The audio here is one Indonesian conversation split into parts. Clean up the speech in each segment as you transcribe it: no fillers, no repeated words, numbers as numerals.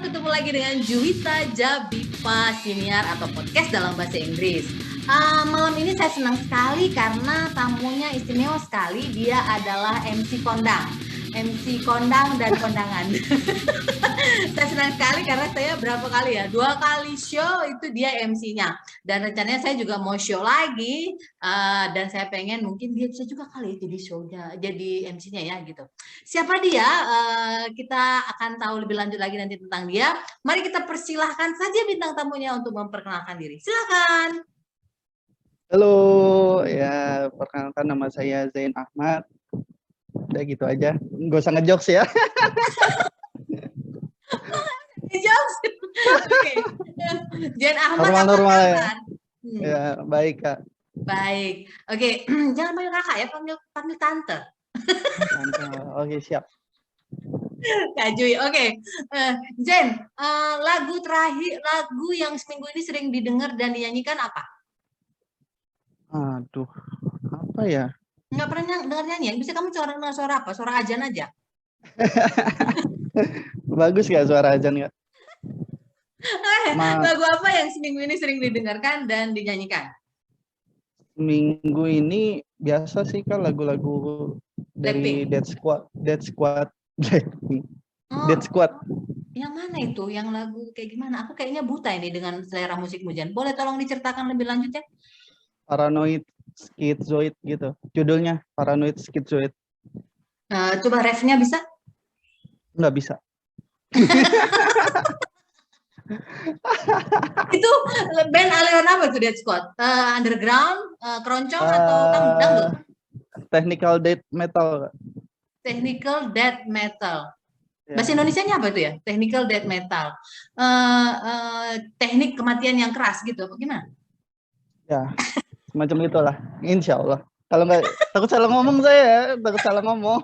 ketemu lagi dengan Juwita Jabipa Siniar atau podcast dalam bahasa Inggris. Malam ini saya senang sekali karena tamunya istimewa sekali. Dia adalah MC Kondang dan kondangan. Saya senang sekali karena saya berapa kali ya, 2 kali show itu dia MC-nya. Dan rencananya saya juga mau show lagi, dan saya pengen mungkin dia bisa juga kali jadi show-nya, jadi MC-nya ya gitu. Siapa dia? Kita akan tahu lebih lanjut lagi nanti tentang dia. Mari kita persilahkan saja bintang tamunya untuk memperkenalkan diri. Silakan. Halo, ya perkenalkan nama saya Zain Ahmad. Udah gitu aja, nggak usah ngejokes ya. Jokes. Oke. Zain Ahmad apa Normal ya. kabar? Ya, baik Kak. Baik. Oke, jangan panggil kakak ya, panggil tante. Oke, siap. Kak Jui, oke. Jen, lagu yang seminggu ini sering didengar dan dinyanyikan apa? Aduh, apa ya? Nggak pernah dengar nyanyian? Bisa kamu suara apa? Suara ajan aja. Bagus nggak suara ajan nggak? Lagu apa yang seminggu ini sering didengarkan dan dinyanyikan? Minggu ini biasa sih Kak lagu-lagu dari Dead Squad. Yang mana itu? Yang lagu kayak gimana? Aku kayaknya buta ini dengan selera musikmu, Jen. Boleh tolong diceritakan lebih lanjut ya? Paranoid Schizoid gitu. Judulnya Paranoid Schizoid. Coba refnya bisa? Nggak bisa. Itu band aliran apa tuh Dead Squad? Underground, keroncong atau dangdut? Technical death metal. Technical death metal. Bahasa Indonesianya apa itu ya? Technical death metal. Teknik kematian yang keras gitu, apa gimana? Ya, semacam itulah. Insya Allah. Kalau nggak, takut salah ngomong saya, takut salah ngomong.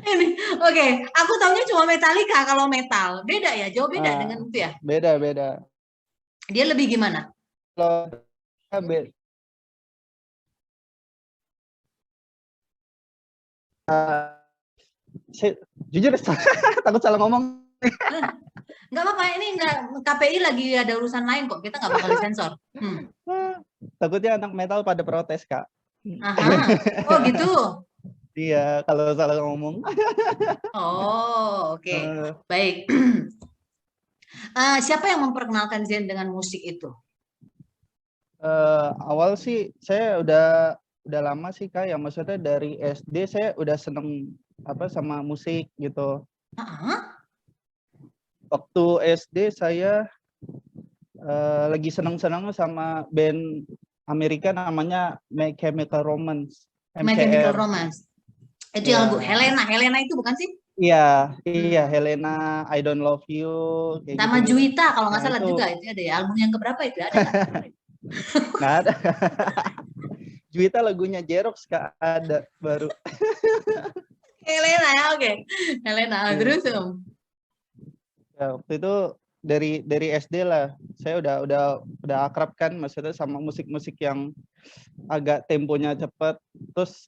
Ini, oke. Aku taunya cuma Metallica kalau metal. Beda ya, jauh beda dengan itu ya? Beda. Dia lebih gimana? Kalau jujur takut salah ngomong. Nggak apa-apa, ini KPI lagi ada urusan lain kok, kita nggak bakal disensor. Takutnya anak metal pada protes Kak. Oh gitu. Iya, kalau salah ngomong. Oh oke. Baik. Siapa yang memperkenalkan Zen dengan musik itu? Awal sih saya udah lama sih Kak, ya maksudnya dari SD saya udah seneng sama musik gitu. Waktu SD saya lagi seneng-seneng sama band Amerika namanya My Chemical Romance. My Chemical Romance. Itu yang lagu Helena itu bukan sih? Iya, Helena, I Don't Love You. Sama gitu. Juwita kalau nggak salah itu juga itu ada ya. Album yang keberapa itu ada? Nggak ada. Juwita lagunya Jerox Kak, ada baru. Helena ya, oke. Helena, terus ya, waktu itu dari SD lah saya udah akrab kan maksudnya sama musik-musik yang agak temponya cepat, terus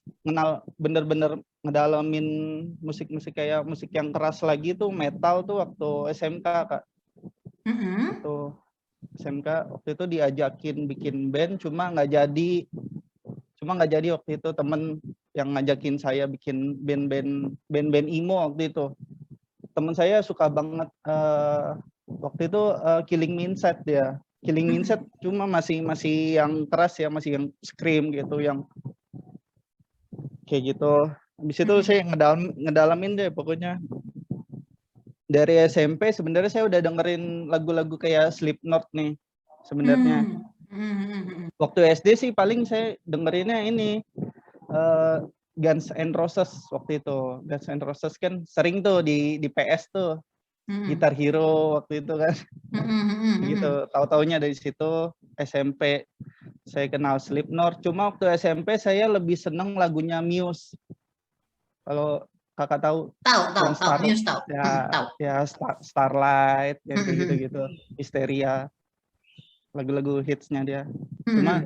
bener-bener ngedalamin musik-musik kayak musik yang keras lagi tuh metal tuh waktu SMK Kak. Itu SMK waktu itu diajakin bikin band cuma nggak jadi waktu itu, temen yang ngajakin saya bikin band emo waktu itu. Teman saya suka banget waktu itu Killing Me Inside dia. Killing Me Inside cuma masih yang keras ya, masih yang scream gitu, yang kayak gitu. Habis itu saya ngedalamin deh pokoknya. Dari SMP sebenarnya saya udah dengerin lagu-lagu kayak Slipknot nih sebenarnya. Waktu SD sih paling saya dengerinnya ini Guns N' Roses waktu itu. Guns N' Roses kan sering tuh di PS tuh. Guitar Hero waktu itu kan. Gitu. Tahu-taunya dari situ SMP saya kenal Slipknot. Cuma waktu SMP saya lebih seneng lagunya Muse. Kalau Kakak tahu? Tahu. Muse tahu. Ya Starlight yang kayak gitu-gitu. Hysteria. Lagu-lagu hitsnya dia. Cuma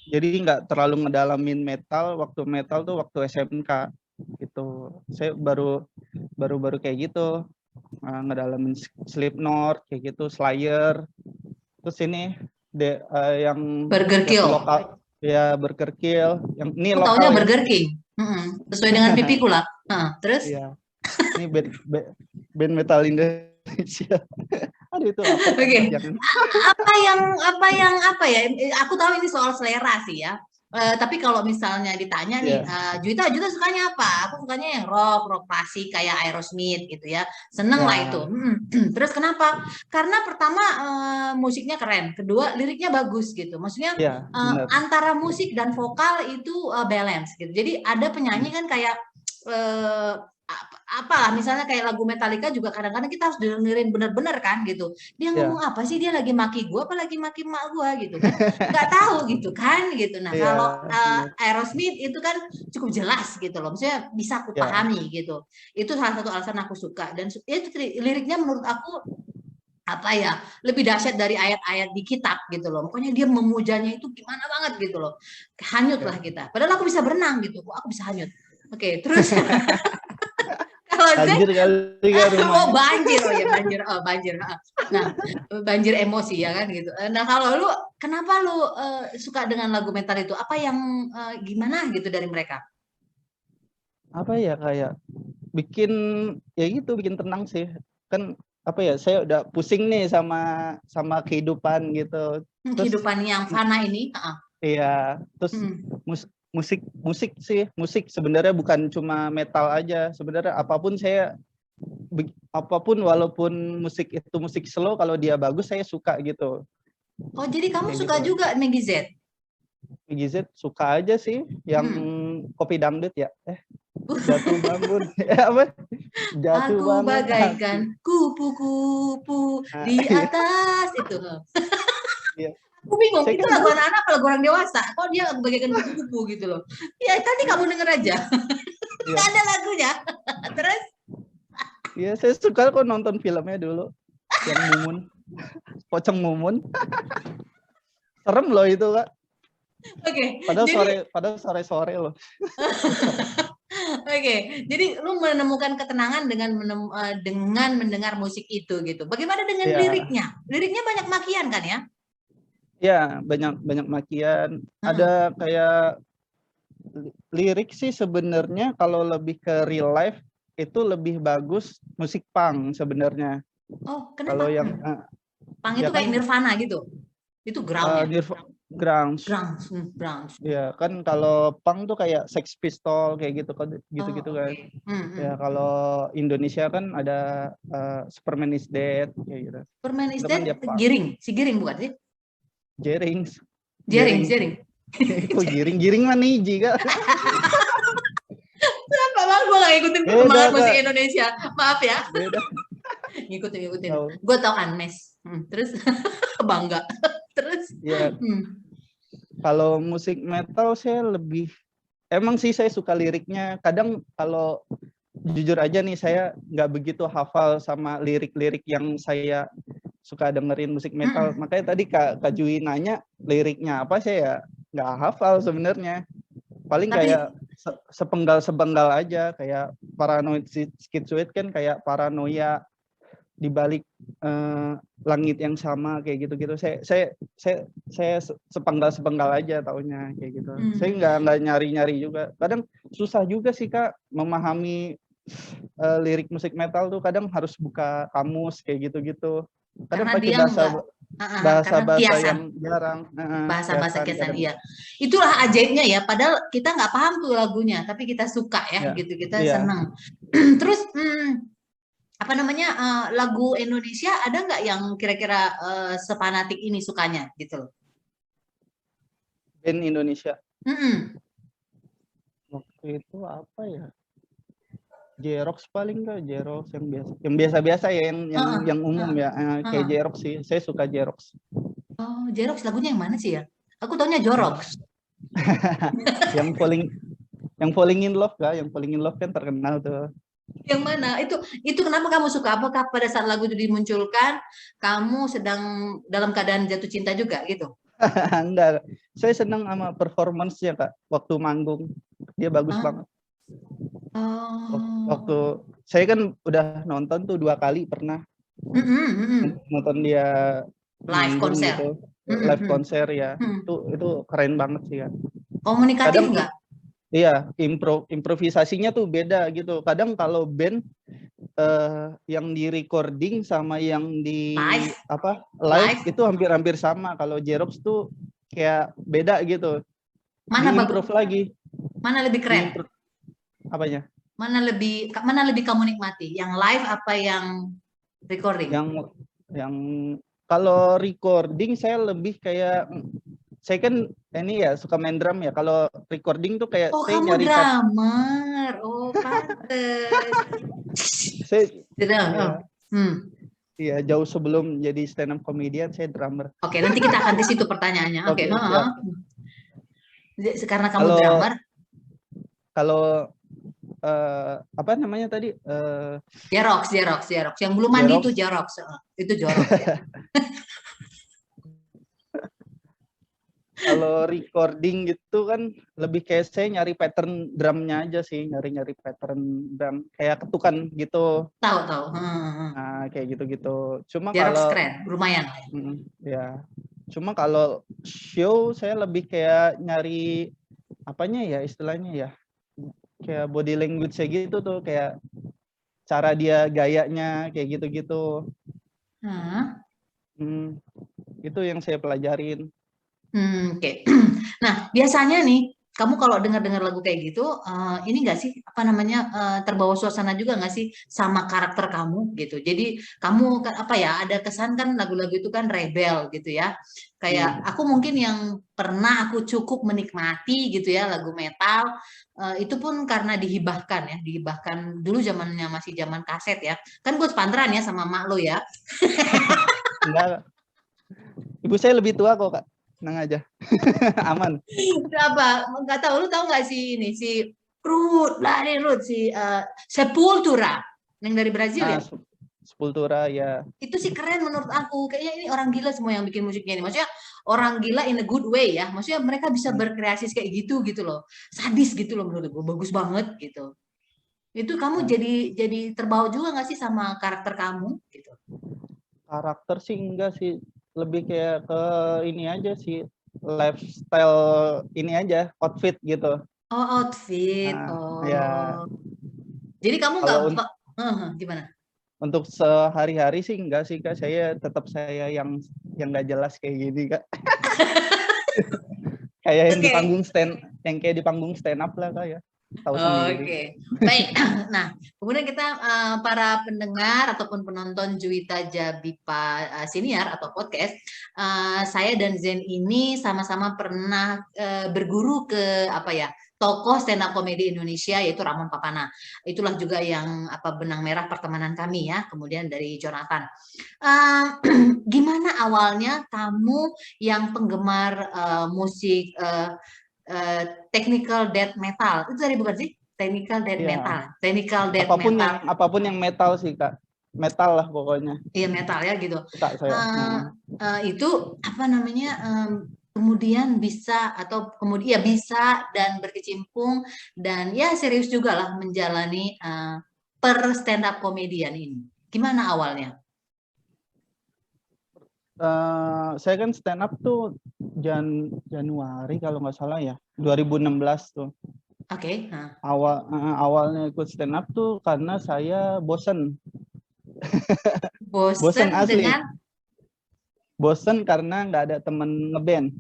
jadi nggak terlalu ngedalamin metal tuh waktu SMK gitu. Saya baru kayak gitu ngedalamin Slipknot kayak gitu, Slayer. Terus ini yang Burger Kill. lokal ya, Burger Kill. Yang ini Aku lokal taunya ya. Burger King. Sesuai dengan pipiku lah. Terus? Iya. Ini band metal Indonesia. Aduh itu Oke. Apa ya? Aku tahu ini soal selera sih ya. Tapi kalau misalnya ditanya nih, Juwita sukanya apa? Aku sukanya yang rock klasik kayak Aerosmith gitu ya. Seneng lah itu. Terus kenapa? Karena pertama musiknya keren, kedua liriknya bagus gitu. Maksudnya antara musik dan vokal itu balance gitu. Jadi ada penyanyi kan kayak apalah misalnya kayak lagu Metallica juga kadang-kadang kita harus dengerin bener-bener kan gitu. Dia ngomong apa sih, dia lagi maki gue apa lagi maki mak gue gitu kan, nggak tahu gitu kan gitu. Nah kalau Aerosmith itu kan cukup jelas gitu loh, maksudnya bisa aku pahami gitu. Itu salah satu alasan aku suka, dan itu liriknya menurut aku apa ya, lebih dahsyat dari ayat-ayat di kitab gitu loh. Pokoknya dia memujanya itu gimana banget gitu loh, hanyut lah kita. Padahal aku bisa berenang gitu, kok aku bisa hanyut. Oke, terus banjir kali ya rumahnya. Banjir, banjir. Nah, banjir emosi ya kan gitu. Nah, kalau lu kenapa lu suka dengan lagu metal itu? Apa yang gimana gitu dari mereka? Apa ya, kayak bikin ya gitu, bikin tenang sih. Kan apa ya, saya udah pusing nih sama kehidupan gitu. Kehidupan yang fana ini. Iya, terus musik sih, musik sebenarnya bukan cuma metal aja. Sebenarnya apapun walaupun musik itu musik slow, kalau dia bagus saya suka gitu. Oh, jadi kamu suka juga Meggy Z? Meggy Z suka aja sih, yang Kopi Dangdut ya. Jatuh bangun. Apa? Jatuh aku bangun. Bagaikan kupu-kupu di atas itu. Iya. Aku bingung, itu lagu anak-anak apa lagu orang dewasa? Kok dia bagaikan kupu-kupu gitu loh. Ya tadi kamu denger aja. Nggak ada lagunya. Terus? Iya, saya suka kok nonton filmnya dulu. Yang Mumun. Pocong Mumun. Serem loh itu, Kak. Oke. Padahal sore-sore loh. Oke, jadi lu menemukan ketenangan dengan mendengar musik itu gitu. Bagaimana dengan liriknya? Liriknya banyak makian kan ya? Ya, banyak makian. Ada kayak lirik sih sebenarnya kalau lebih ke real life itu lebih bagus musik punk sebenarnya. Oh, kenapa? Kalau yang punk itu kayak Nirvana gitu. Itu ground-nya. Grunge. Ya, kan kalau punk tuh kayak Sex Pistol kayak gitu kan. Ya, kalau Indonesia kan ada Superman is Dead kayak gitu. Superman is Dead Giring, si Giring bukan sih? Jering. Kok Giring mah Niji Kak. Kenapa bang, gue gak ngikutin perkembangan musik Indonesia, maaf ya. Ngikutin. Gue tau Unmesh. Terus bangga. Terus kalau musik metal saya lebih, emang sih saya suka liriknya. Kadang kalau jujur aja nih, saya nggak begitu hafal sama lirik-lirik yang saya suka dengerin musik metal. Makanya tadi Kak Jui nanya liriknya apa, saya nggak hafal sebenarnya. Paling kayak sepenggal aja, kayak Paranoid Schizoid kan kayak paranoia di balik langit yang sama kayak gitu-gitu. Saya sepenggal aja taunya kayak gitu. Saya nggak nyari-nyari juga. Kadang susah juga sih Kak memahami lirik musik metal tuh, kadang harus buka kamus kayak gitu-gitu. Kadang pakai bahasa yang jarang. Bahasa kiasan, iya. Itulah ajaibnya ya. Padahal kita nggak paham tuh lagunya, tapi kita suka ya, gitu. Kita senang. Terus apa namanya, lagu Indonesia ada nggak yang kira-kira sepanatik ini sukanya gitu loh? Band Indonesia. Waktu itu apa ya? Jerox paling Kak, Jerox yang biasa ya, yang umum ya, kayak Jerox sih. Saya suka Jerox. Oh, Jerox lagunya yang mana sih ya? Aku taunya Jorox. yang Falling in Love Kak, yang Falling in Love kan terkenal tuh. Yang mana? Itu kenapa kamu suka? Apakah pada saat lagu itu dimunculkan kamu sedang dalam keadaan jatuh cinta juga gitu? Enggak. Saya senang sama performance-nya Kak waktu manggung. Dia bagus banget. saya kan udah nonton tuh 2 kali pernah nonton dia Live manggung konser. gitu, live konser ya. Itu keren banget sih ya. Komunikatif Kadang nggak? iya, improvisasinya tuh beda gitu. Kadang kalau band yang di recording sama yang di Live. live Live. itu hampir-hampir sama. Kalau Jerox tuh kayak beda gitu. Mana Diimprove lagi. Mana lebih keren? Apanya? Mana lebih kamu nikmati? Yang live apa yang recording? Yang kalau recording saya lebih kayak, saya kan ini ya suka main drum ya. Kalau recording tuh kayak saya kamu nyari drummer. Oh, pantes. saya Iya. Iya, jauh sebelum jadi stand up comedian saya drummer. Oke, nanti kita akan di situ pertanyaannya. Oke, siap. Karena kamu drummer. Kalau apa namanya tadi? Jerox. Yang belum mandi itu Jerox. Itu Jerox ya. Kalau recording gitu kan lebih kayak saya nyari pattern drumnya aja sih, nyari pattern drum kayak ketukan gitu. Tahu. Nah, kayak gitu-gitu. Cuma Jerox kalau keren, lumayan. ya. Cuma kalau show saya lebih kayak nyari apanya ya istilahnya ya. Kayak body language-nya gitu tuh, kayak cara dia gayanya kayak gitu-gitu. Itu yang saya pelajarin. Oke. Nah, biasanya nih, kamu kalau dengar lagu kayak gitu, ini nggak sih, apa namanya, terbawa suasana juga nggak sih sama karakter kamu gitu. Jadi kamu apa ya, ada kesan kan lagu-lagu itu kan rebel gitu ya. Kayak aku mungkin yang pernah aku cukup menikmati gitu ya lagu metal, itu pun karena dihibahkan dulu zamannya masih zaman kaset ya. Kan gue sepantaran ya sama mak lo ya. Enggak. Ibu saya lebih tua kok, Kak. Tenang aja. Aman. Apa? Nggak tahu, lu tahu nggak sih ini si Ruth si Sepultura yang dari Brazil ya? Sepultura ya. Itu sih keren menurut aku. Kayaknya ini orang gila semua yang bikin musiknya ini. Maksudnya orang gila in a good way ya. Maksudnya mereka bisa berkreasi kayak gitu loh. Sadis gitu loh menurut gue. Bagus banget gitu. Itu kamu jadi terbawa juga nggak sih sama karakter kamu gitu? Karakter sih enggak sih, lebih kayak ke ini aja sih, lifestyle ini aja, outfit gitu. Oh, outfit. Ya. Jadi kamu nggak gimana? Untuk sehari-hari sih enggak sih, Kak. Saya tetap yang nggak jelas kayak gini, Kak. Kayak yang kayak di panggung stand up lah, Kak ya. Tahu sendiri. Baik. Nah, kemudian kita para pendengar ataupun penonton Juwita Jabipa Senior atau podcast, saya dan Zen ini sama-sama pernah berguru ke tokoh stand up komedi Indonesia yaitu Ramon Papana. Itulah juga yang benang merah pertemanan kami ya. Kemudian dari Jonathan. Gimana awalnya kamu yang penggemar musik technical death metal itu tadi bukan sih? Technical death metal. Apapun yang metal sih, Kak. Metal lah pokoknya. Iya, metal ya gitu. Itu apa namanya? Kemudian bisa dan berkecimpung dan ya serius juga lah menjalani per stand up komedian ini. Gimana awalnya? Saya kan stand up tuh Januari kalau nggak salah ya, 2016 tuh. Oke. Awalnya ikut stand up tuh karena saya bosen. Bosen asli. Bosen karena nggak ada temen ngeband.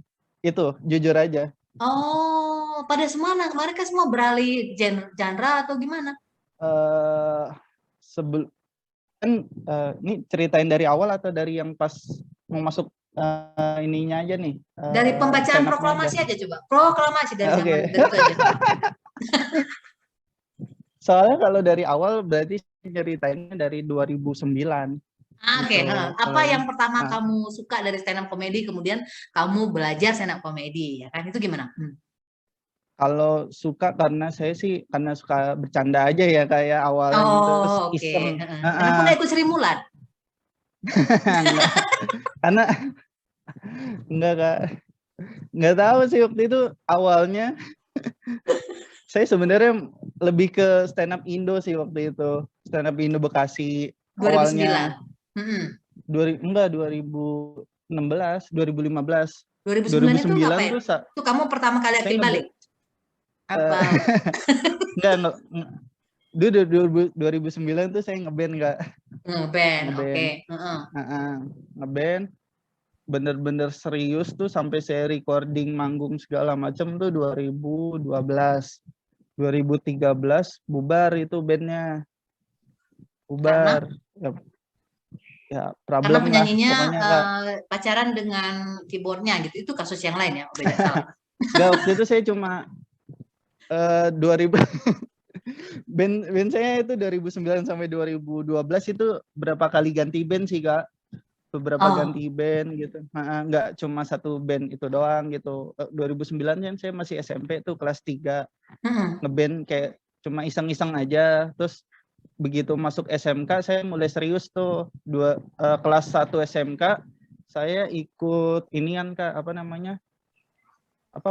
Itu jujur aja. Oh, pada mereka semua beralih genre atau gimana? Ini ceritain dari awal atau dari yang pas mau masuk ininya aja nih? Dari pembacaan proklamasi aja coba. Proklamasi dari zaman itu aja. Soalnya kalau dari awal berarti ceritainnya dari 2009. Oke. Apa yang pertama kamu suka dari stand up comedy, kemudian kamu belajar stand up comedy, ya kan? Itu gimana? Kalau suka karena saya sih karena suka bercanda aja ya kayak awalnya terus iseng. Kenapa nggak ikut Sri Mulat? Karena enggak, Kak. Nggak tahu sih waktu itu awalnya Saya sebenarnya lebih ke stand up Indo sih waktu itu. Stand up Indo Bekasi 2009. awalnya. Mm-mm. 2016, 2015. 2009 itu 2009 ngapain? tuh Itu kamu pertama kali saya akil balik? Apa? enggak 2009 tuh saya ngeband Kak. Ngeband, oke. Ngeband. Ngeband bener-bener serius tuh sampai saya recording manggung segala macam tuh 2012. 2013 bubar itu bandnya. Bubar. Ya Karena problem lah penyanyinya pokoknya Kak. pacaran dengan keyboardnya gitu. Itu kasus yang lain ya? Beda, salah. Enggak, waktu itu saya cuma 2000 band saya itu 2009 sampai 2012 itu berapa kali ganti band sih Kak. Beberapa ganti band gitu. Enggak cuma satu band itu doang gitu. 2009 kan saya masih SMP tuh kelas 3. Ngeband kayak cuma iseng-iseng aja. Terus begitu masuk SMK saya mulai serius tuh. Kelas 1 SMK saya ikut ini kan Kak, apa namanya?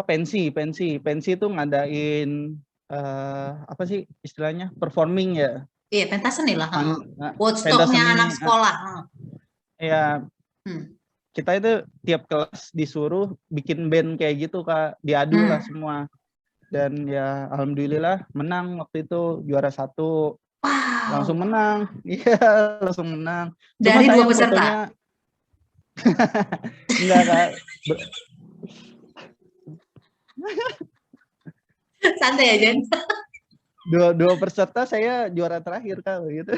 Pensi itu ngadain apa sih istilahnya? Performing ya. Iya, pentas seni lah. Pentas Woodstock-nya seni. anak sekolah. Ya, kita itu tiap kelas disuruh bikin band kayak gitu Kak, diadu lah semua. Dan ya alhamdulillah menang waktu itu, juara 1. Wow. Langsung menang. Iya, langsung menang. Cuma dari 2 sayang peserta? Fotonya... Enggak Kak. Santai ya Jen. Dua peserta saya juara terakhir Kak gitu.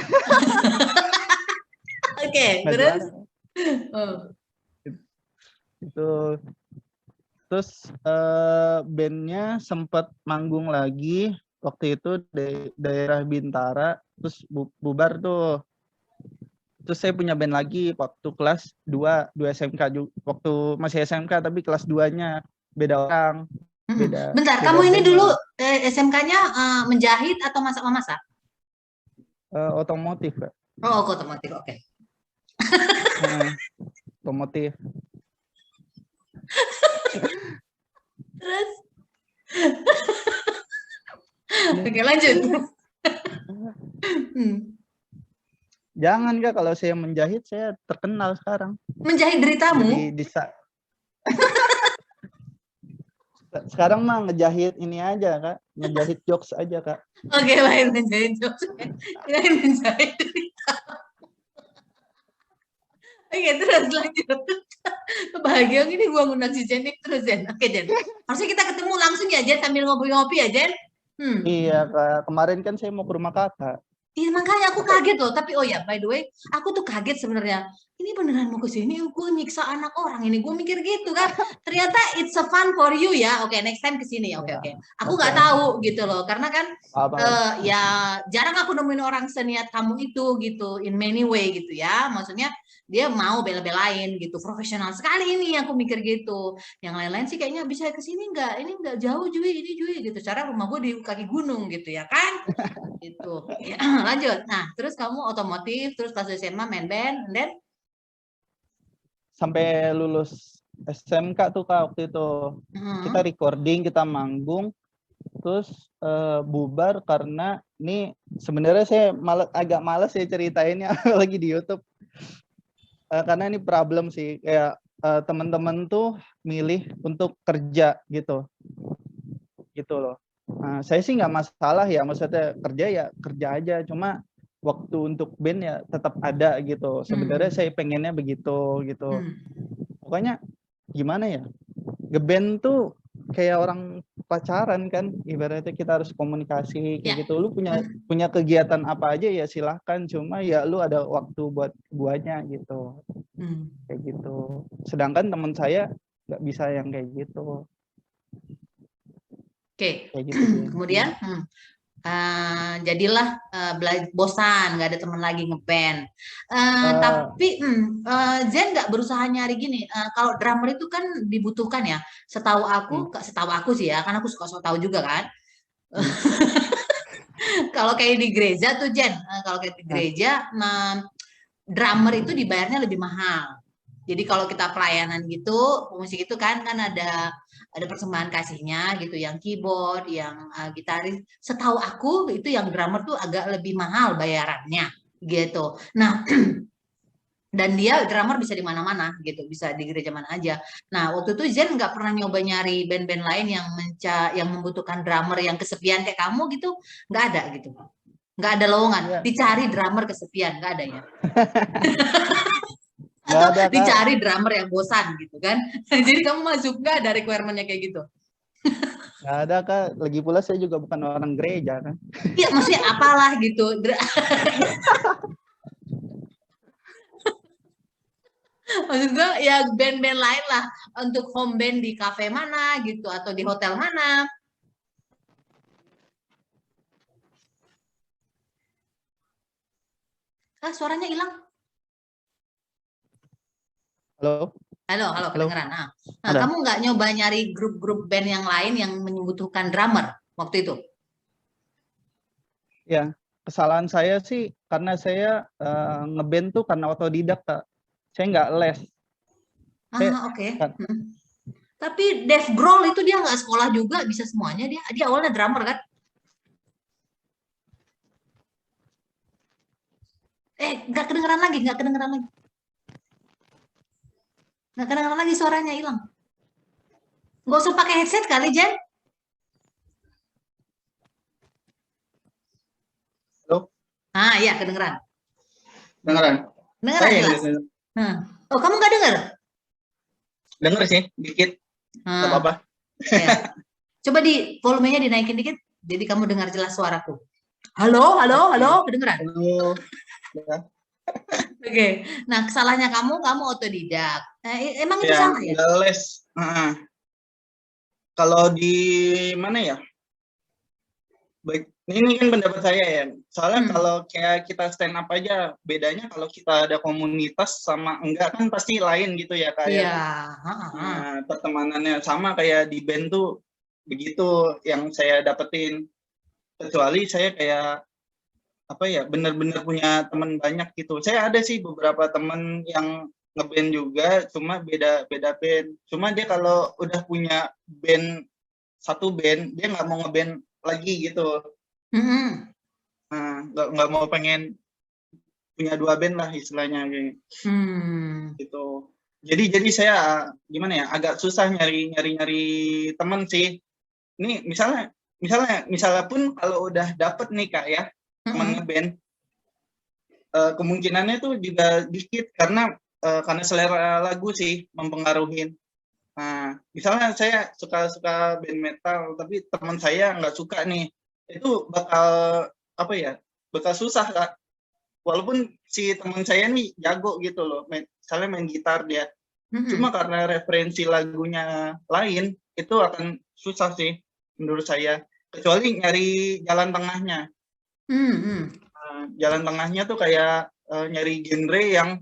Oke, terus? Itu terus bandnya sempat manggung lagi waktu itu di daerah Bintara, terus bubar tuh. Terus saya punya band lagi waktu kelas 2 SMK juga, waktu masih SMK tapi kelas 2-nya beda orang. Bentar, kamu ini dulu SMK-nya menjahit atau masak-memasak? Otomotif Kak. Oh, otomotif, oke. Otomotif. Terus? Oke, lanjut. Jangan Kak, kalau saya menjahit saya terkenal sekarang. Menjahit deritamu? Jadi sekarang mah ngejahit ini aja Kak, ngejahit jokes aja Kak. Oke, lain menjahit jokes. Lain menjahit derita. Oke, terus lanjut. Kebahagiaan ini gua ngundang si Jen terus Jen. Oke Jen. Harusnya kita ketemu langsung ya Jen sambil ngopi-ngopi ya Jen. Iya Kak, kemarin kan saya mau ke rumah Kakak. Iya makanya aku kaget loh. Tapi oh ya by the way, aku tuh kaget sebenarnya. Ini beneran mau ke sini, gue nyiksa anak orang ini. Gue mikir gitu kan. Ternyata it's a fun for you ya. Oke, next time ke sini ya. Oke. Aku nggak tahu gitu loh. Karena kan ya jarang aku nemuin orang seniat kamu itu gitu. In many way gitu ya. Maksudnya dia mau bela-belain gitu. Profesional sekali ini aku mikir gitu. Yang lain-lain sih kayaknya bisa ke sini nggak? Ini nggak jauh Jui, ini Jui gitu. Cara rumah gue di kaki gunung gitu ya kan. Gitu. Ya, lanjut. Nah, terus kamu otomotif, terus pas SMA main band, dan sampai lulus SMK tuh Kak waktu itu. Kita recording, kita manggung, terus bubar karena ini sebenarnya saya agak malas ya ceritainnya lagi di YouTube. Karena ini problem sih, kayak teman-teman tuh milih untuk kerja gitu. Gitu loh. Nah, saya sih nggak masalah ya, maksudnya kerja ya kerja aja, cuma waktu untuk band ya tetap ada gitu. Sebenarnya saya pengennya begitu gitu. Pokoknya gimana ya, ngeband tuh kayak orang pacaran kan, ibaratnya kita harus komunikasi kayak gitu. Lu punya kegiatan apa aja ya silahkan, cuma ya lu ada waktu buat guanya gitu. Kayak gitu. Sedangkan teman saya nggak bisa yang kayak gitu. Oke, gitu. Kemudian jadilah bosan, nggak ada teman lagi ngeband. Tapi Zen nggak berusaha nyari gini. Kalau drummer itu kan dibutuhkan ya. Setahu aku sih ya, karena aku suka tahu juga kan. Kalau kayak di gereja tuh Jen, kalau kayak di gereja, drummer itu dibayarnya lebih mahal. Jadi kalau kita pelayanan gitu, musik itu kan ada ada persembahan kasihnya gitu, yang keyboard, yang gitaris. Setahu aku itu yang drummer tuh agak lebih mahal bayarannya gitu. Nah, dan dia drummer bisa di mana-mana gitu, bisa di gereja mana aja. Nah, waktu itu Zen nggak pernah nyoba nyari band-band lain yang membutuhkan drummer yang kesepian kayak kamu gitu, nggak ada gitu, nggak ada lowongan. Iya, Dicari drummer kesepian, nggak ada ya? nggak Atau ada Kak. dicari drummer yang bosan gitu kan? Jadi kamu masuk nggak ada requirement-nya kayak gitu? Nggak ada Kak. Lagi pula saya juga bukan orang gereja kan. Iya, maksudnya apalah gitu. Maksud gue ya band-band lain lah untuk home band di cafe mana gitu atau di hotel mana. Ah, suaranya hilang. Halo, Halo, halo, halo, kedengeran. Nah, ada. kamu nggak nyoba nyari grup-grup band yang lain yang membutuhkan drummer waktu itu? Ya, kesalahan saya sih karena saya ngeband tuh karena otodidak Kak. Saya nggak les. Saya Oke. kan- Tapi Dave Grohl itu dia nggak sekolah juga, bisa semuanya dia. Dia awalnya drummer kan? Nggak kedengeran lagi, nggak kedengeran lagi. Nggak kedengeran lagi, suaranya hilang. Nggak usah pakai headset kali, Jen. Halo, Iya, kedengeran. dengeran? Dengeran Saya yang jelas. denger. Oh, kamu nggak denger? Denger sih, dikit. Nggak apa-apa. Ya. Coba volumenya dinaikin dikit, jadi kamu dengar jelas suaraku. Halo, halo, halo, kedengeran? Halo. Ya. Oke. Nah, kesalahannya kamu otodidak. Emang itu Ya, salah ya? nggak les. Kalau di mana ya? Baik, ini kan pendapat saya ya. Soalnya kalau kayak kita stand up aja, bedanya kalau kita ada komunitas sama enggak kan pasti lain gitu ya kayak. Iya. Nah, pertemanannya sama kayak di band tuh begitu yang saya dapetin. Kecuali saya kayak apa ya, benar-benar punya teman banyak gitu. Saya ada sih beberapa teman yang ngeband juga, cuma beda band. Cuma dia kalau udah punya band, satu band, dia nggak mau ngeband lagi gitu. Nah, nggak mau pengen punya dua band lah istilahnya gitu. Jadi saya gimana ya, agak susah nyari teman sih. Ini misalnya pun kalau udah dapet nih Kak ya, teman ngeband, kemungkinannya tuh juga dikit karena selera lagu sih mempengaruhi. Nah, misalnya saya suka band metal, tapi teman saya nggak suka nih, itu bakal susah Kak. Walaupun si teman saya nih jago gitu loh, misalnya main gitar dia, cuma karena referensi lagunya lain, itu akan susah sih menurut saya. Kecuali nyari jalan tengahnya. Jalan tengahnya tuh kayak nyari genre yang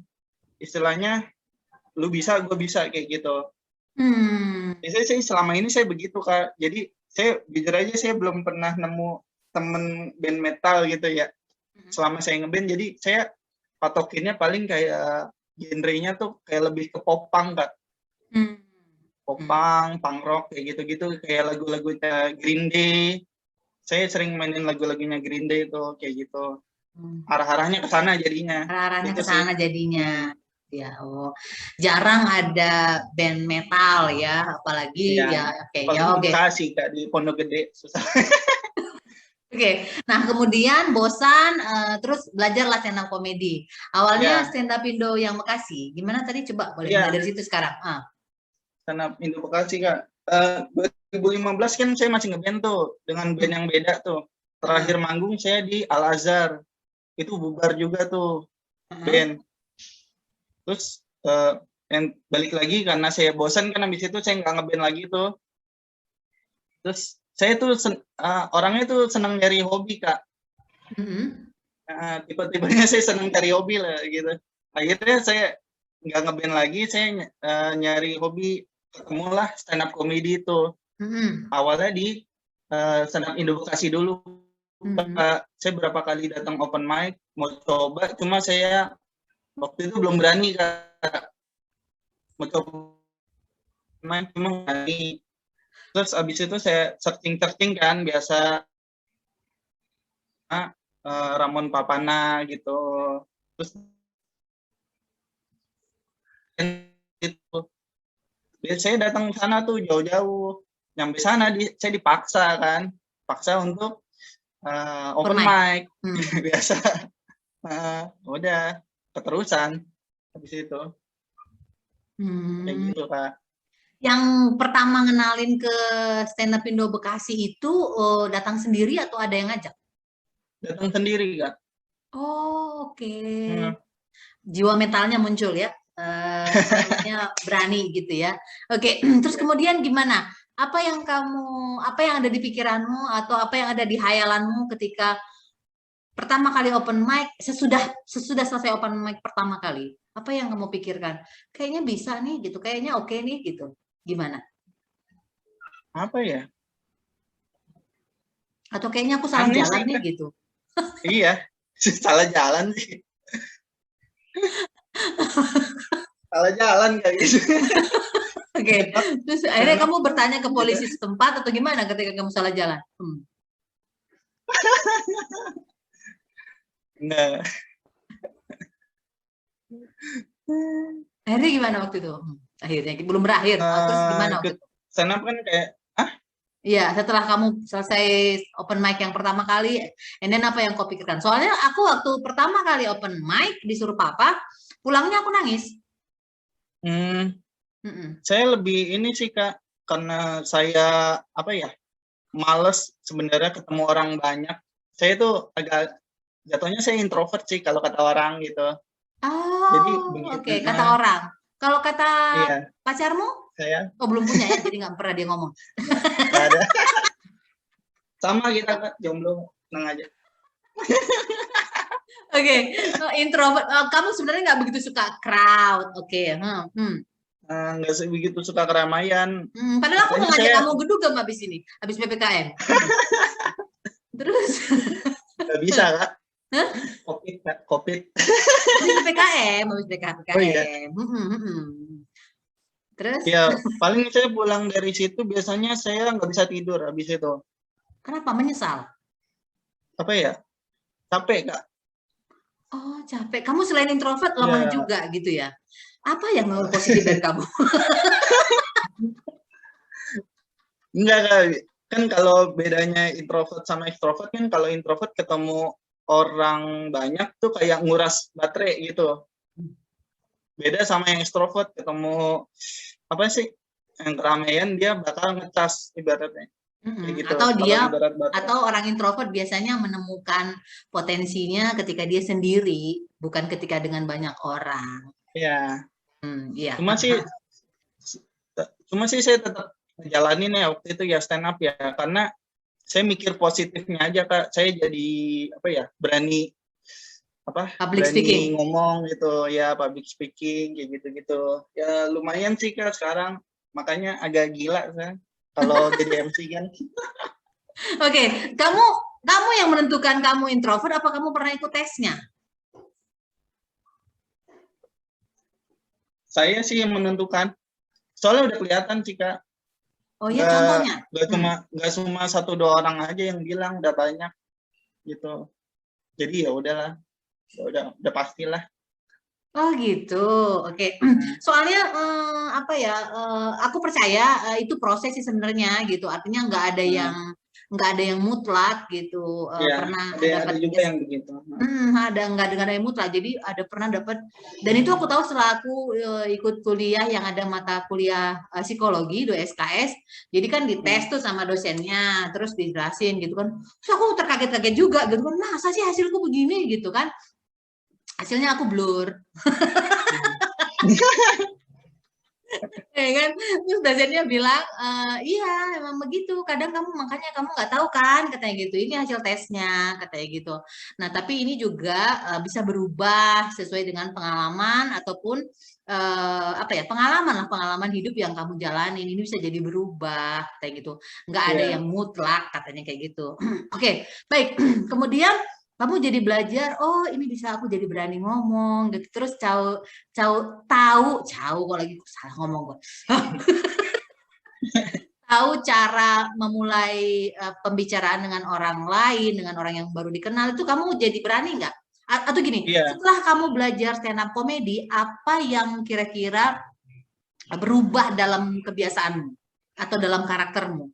istilahnya lu bisa, gue bisa kayak gitu. Biasanya saya selama ini saya begitu Kak. Jadi saya jujur aja saya belum pernah nemu temen band metal gitu ya. Selama saya ngeband, jadi saya patokinnya paling kayak genrenya tuh kayak lebih ke pop punk Kak. Pop punk, punk rock kayak gitu-gitu, kayak lagu-lagunya Green Day. Saya sering mainin lagu-lagunya Green Day itu kayak gitu. Arah-arahnya ke sana jadinya. Arah-arahnya Gitu ke sana jadinya. Ya, jarang ada band metal ya, apalagi ya Apalagi di Bekasi Kak, di Pondok Gede susah. Oke. Nah kemudian bosan, terus belajarlah stand up komedi. Awalnya stand up Indo yang Bekasi, gimana tadi? Coba boleh mulai dari situ sekarang. Stand up Indo Bekasi Kak. 2015 kan saya masih ngeband tuh dengan band yang beda tuh. Terakhir manggung saya di Al Azhar, itu bubar juga tuh band. Terus balik lagi karena saya bosan kan, habis itu saya nggak ngeband lagi tuh. Terus saya tuh orangnya tuh senang nyari hobi Kak. Tiba-tibanya saya senang cari hobi lah gitu. Akhirnya saya nggak ngeband lagi, saya nyari hobi, ketemulah stand up comedy itu. Awalnya di stand up Indo Bekasi dulu. Saya berapa kali datang open mic mau coba, cuma saya waktu itu belum berani Kak. Mau coba main cuma berani. Terus abis itu saya searching kan biasa Ramon Papana gitu. Terus itu saya datang ke sana tuh jauh-jauh. Nyampe sana saya dipaksa kan, paksa untuk open mic. Biasa. Udah keterusan habis itu. Kayak gitu, Kak. Yang pertama ngenalin ke stand up Indo Bekasi itu datang sendiri atau ada yang ngajak? Datang sendiri, Kak. Oh, oke. Jiwa mentalnya muncul ya. Kayaknya berani gitu ya. Oke, terus kemudian gimana? Apa yang ada di pikiranmu atau apa yang ada di hayalanmu ketika pertama kali open mic, sesudah selesai open mic pertama kali? Apa yang kamu pikirkan? Kayaknya bisa nih gitu, kayaknya oke nih gitu. Gimana? Apa ya? Atau kayaknya aku salah jalan nih gitu. Iya, salah jalan sih. Salah jalan kayak gitu. Oke, terus akhirnya kamu bertanya ke polisi setempat atau gimana ketika kamu salah jalan? Enggak. Akhirnya gimana waktu itu? Akhirnya belum berakhir. Terus gimana waktu itu? Stand up kan kayak, Iya, setelah kamu selesai open mic yang pertama kali, and then apa yang kau pikirkan? Soalnya aku waktu pertama kali open mic disuruh papa, pulangnya aku nangis. Saya lebih ini sih, Kak, karena saya males sebenarnya ketemu orang banyak. Saya tuh agak jatuhnya saya introvert sih kalau kata orang gitu. Oh, oke, kata orang. Kalau kata pacarmu? Saya. Oh, belum punya ya, jadi nggak pernah dia ngomong. Nggak ada. Sama kita, Kak, jomblo, tenang aja. Oke, introvert. Kamu sebenarnya nggak begitu suka crowd, oke? Nggak begitu suka keramaian. Padahal aku mau ngajak kamu gedugem habis ini, habis PPKM. Terus? Nggak bisa, Kak. Covid. Habis PPKM. Oh, iya. Terus? Ya, paling saya pulang dari situ biasanya saya nggak bisa tidur habis itu. Kenapa? Menyesal? Apa ya? Capek, Kak. Oh, capek. Kamu selain introvert, lemah juga gitu ya? Apa yang positif dari kamu? Enggak, Kak. Kan kalau bedanya introvert sama ekstrovert kan kalau introvert ketemu orang banyak tuh kayak nguras baterai gitu. Beda sama yang ekstrovert, ketemu apa sih yang keramaian dia bakal ngecas ibaratnya. Gitu. Atau orang introvert biasanya menemukan potensinya ketika dia sendiri, bukan ketika dengan banyak orang. Iya. Iya. Cuma sih saya tetap jalanin ya waktu itu ya stand up ya, karena saya mikir positifnya aja, Kak. Saya jadi berani ngomong gitu ya, public speaking kayak gitu-gitu. Ya lumayan sih, Kak, sekarang. Makanya agak gila kan kalau jadi MC kan. Oke, kamu yang menentukan kamu introvert, apa kamu pernah ikut tesnya? Saya sih yang menentukan. Soalnya udah kelihatan sih, Kak. Oh iya, contohnya? Nggak cuma 1-2 orang aja yang bilang, udah banyak gitu. Jadi ya udahlah, udah pastilah. Oh gitu, oke. Soalnya aku percaya itu proses sih sebenarnya gitu. Artinya nggak ada yang mutlak gitu. Pernah ada juga yang begitu. Nggak ada yang mutlak. Jadi pernah dapat. Dan itu aku tahu setelah aku ikut kuliah yang ada mata kuliah psikologi, 2 SKS. Jadi kan dites tuh sama dosennya, terus dijelasin gitu kan. Terus aku terkaget-kaget juga gitu kan. Masa sih hasilku begini gitu kan? Hasilnya aku blur. Ya kan, terus dosennya bilang, iya emang begitu, kadang makanya kamu nggak tahu kan, katanya gitu, ini hasil tesnya, katanya gitu. Nah tapi ini juga bisa berubah sesuai dengan pengalaman ataupun pengalaman hidup yang kamu jalanin, ini bisa jadi berubah, kayak gitu. Nggak ada yang mutlak, katanya kayak gitu. Oke, baik. Kemudian kamu jadi belajar, oh ini bisa aku jadi berani ngomong gitu. Terus tahu kok lagi salah ngomong gue. tahu cara memulai pembicaraan dengan orang lain, dengan orang yang baru dikenal, itu kamu jadi berani nggak? Atau gini, setelah kamu belajar stand up comedy, apa yang kira-kira berubah dalam kebiasaanmu atau dalam karaktermu?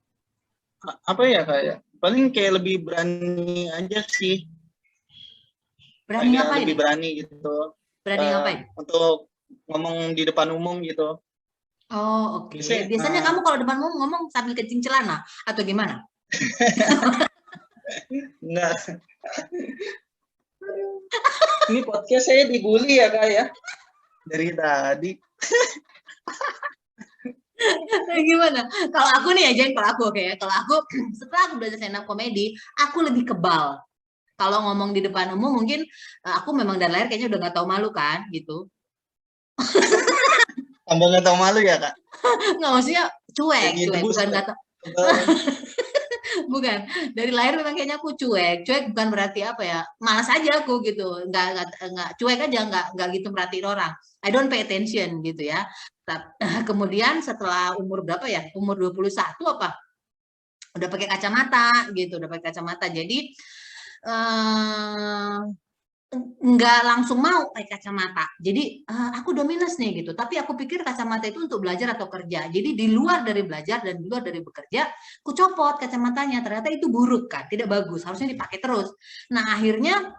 Apa ya kayak paling kayak lebih berani aja sih. Berani ngapain? Lebih berani gitu. Berani ngapain? Untuk ngomong di depan umum gitu. Oh, oke. Biasanya kamu kalau depan umum ngomong sambil kencing celana atau gimana? Enggak. Ini podcast saya dibully ya Kak ya. Dari tadi. Gimana? Kalau aku nih ya, kalau aku oke ya. Kalau aku setelah aku belajar stand up comedy, aku lebih kebal. Kalau ngomong di depan umum mungkin aku memang dari lahir kayaknya udah nggak tahu malu kan gitu. Tambah nggak tahu malu ya Kak? Nggak, maksudnya cuek, bukan nggak tahu. Bukan, dari lahir memang kayaknya aku cuek bukan berarti apa ya, malas aja aku gitu, nggak cuek aja, nggak gitu merhatiin orang, I don't pay attention gitu ya. Kemudian setelah umur berapa ya, umur 21 apa, udah pakai kacamata gitu, jadi nggak langsung mau pakai kacamata. Jadi aku udah minus nih gitu. Tapi aku pikir kacamata itu untuk belajar atau kerja. Jadi di luar dari belajar dan di luar dari bekerja, aku copot kacamatanya. Ternyata itu buruk kan, tidak bagus. Harusnya dipakai terus. Nah akhirnya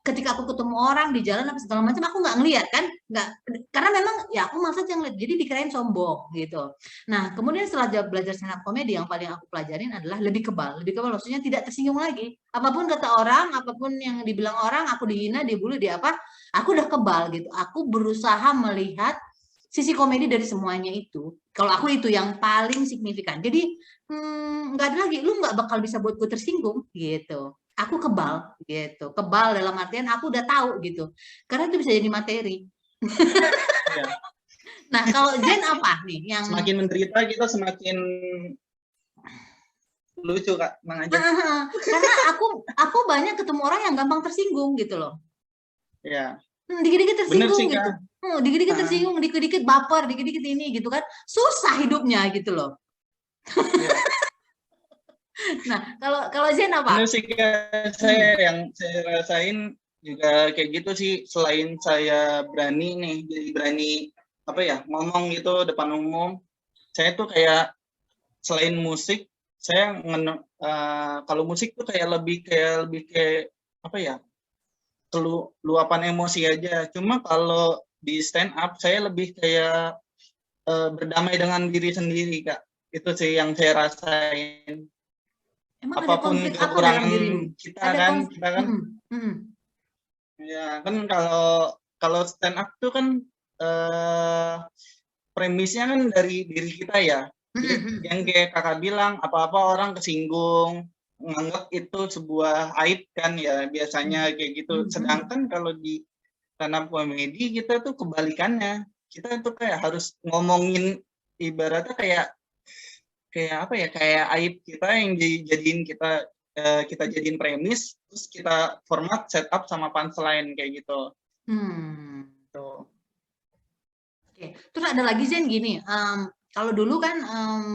ketika aku ketemu orang di jalan apa segala macam, aku nggak ngelihat kan, nggak, karena memang ya aku maksud yang lihat, jadi dikirain sombong gitu. Nah kemudian setelah belajar stand up comedy, yang paling aku pelajarin adalah lebih kebal maksudnya tidak tersinggung lagi, apapun kata orang, apapun yang dibilang orang, aku dihina, dibully, di apa, aku udah kebal gitu. Aku berusaha melihat sisi komedi dari semuanya itu. Kalau aku itu yang paling signifikan. Jadi nggak ada lagi, lu nggak bakal bisa buat gue tersinggung gitu. Aku kebal gitu, kebal dalam artian aku udah tahu gitu, karena itu bisa jadi materi. Ya. Nah kalau Zen apa nih yang semakin menderita kita semakin lucu Kak, aja. Karena aku banyak ketemu orang yang gampang tersinggung gitu loh. Ya. Dikit-dikit tersinggung sih, gitu. Dikit-dikit tersinggung, dikit-dikit baper, dikit-dikit ini gitu kan, susah hidupnya gitu loh. Ya. Nah, kalau Zen apa? Benar sih saya yang saya rasain juga kayak gitu sih. Selain saya berani nih, jadi berani apa ya, ngomong gitu depan umum. Saya tuh kayak selain musik, saya kalau musik tuh kayak lebih kayak apa ya, luapan emosi aja. Cuma kalau di stand up saya lebih kayak berdamai dengan diri sendiri Kak. Itu sih yang saya rasain. Emang apapun ada kekurangan kita kan, ya kan kalau stand up tuh kan premisnya kan dari diri kita ya. Jadi yang kayak kakak bilang, apa-apa orang kesinggung, menganggap itu sebuah aib kan ya, biasanya kayak gitu. Sedangkan kalau di stand up comedy kita tuh kebalikannya, kita tuh kayak harus ngomongin ibaratnya kayak apa ya, kayak aib kita yang dijadiin kita jadiin premis, terus kita format setup sama punchline kayak gitu. Tuh. Oke. Terus ada lagi Zen gini, kalau dulu kan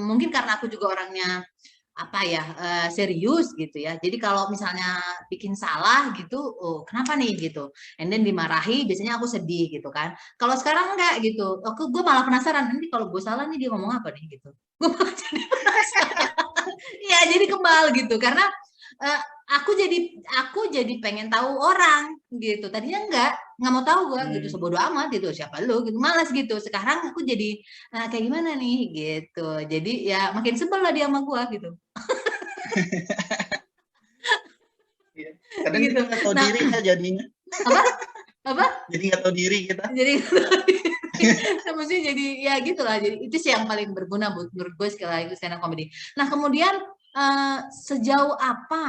mungkin karena aku juga orangnya apa ya, serius gitu ya. Jadi kalau misalnya bikin salah gitu, oh kenapa nih gitu, and then dimarahi, biasanya aku sedih gitu kan. Kalau sekarang enggak gitu, gue malah penasaran, nanti kalau gue salah nih dia ngomong apa nih gitu. Gue malah jadi penasaran. Ya jadi kebal gitu, karena aku jadi pengen tahu orang gitu. Tadinya nggak mau tahu gue gitu, sebodoh amat gitu, siapa lu gitu, malas gitu. Sekarang aku jadi kayak gimana nih gitu. Jadi ya makin sebel lah dia sama gue gitu. Kadang gitu. Kita nggak tahu diri ya jadinya. Apa? Jadi nggak tahu diri kita. Jadi maksudnya jadi ya gitulah. Jadi itu sih yang paling berguna menurut gue sekali lagi stand up comedy. Nah kemudian sejauh apa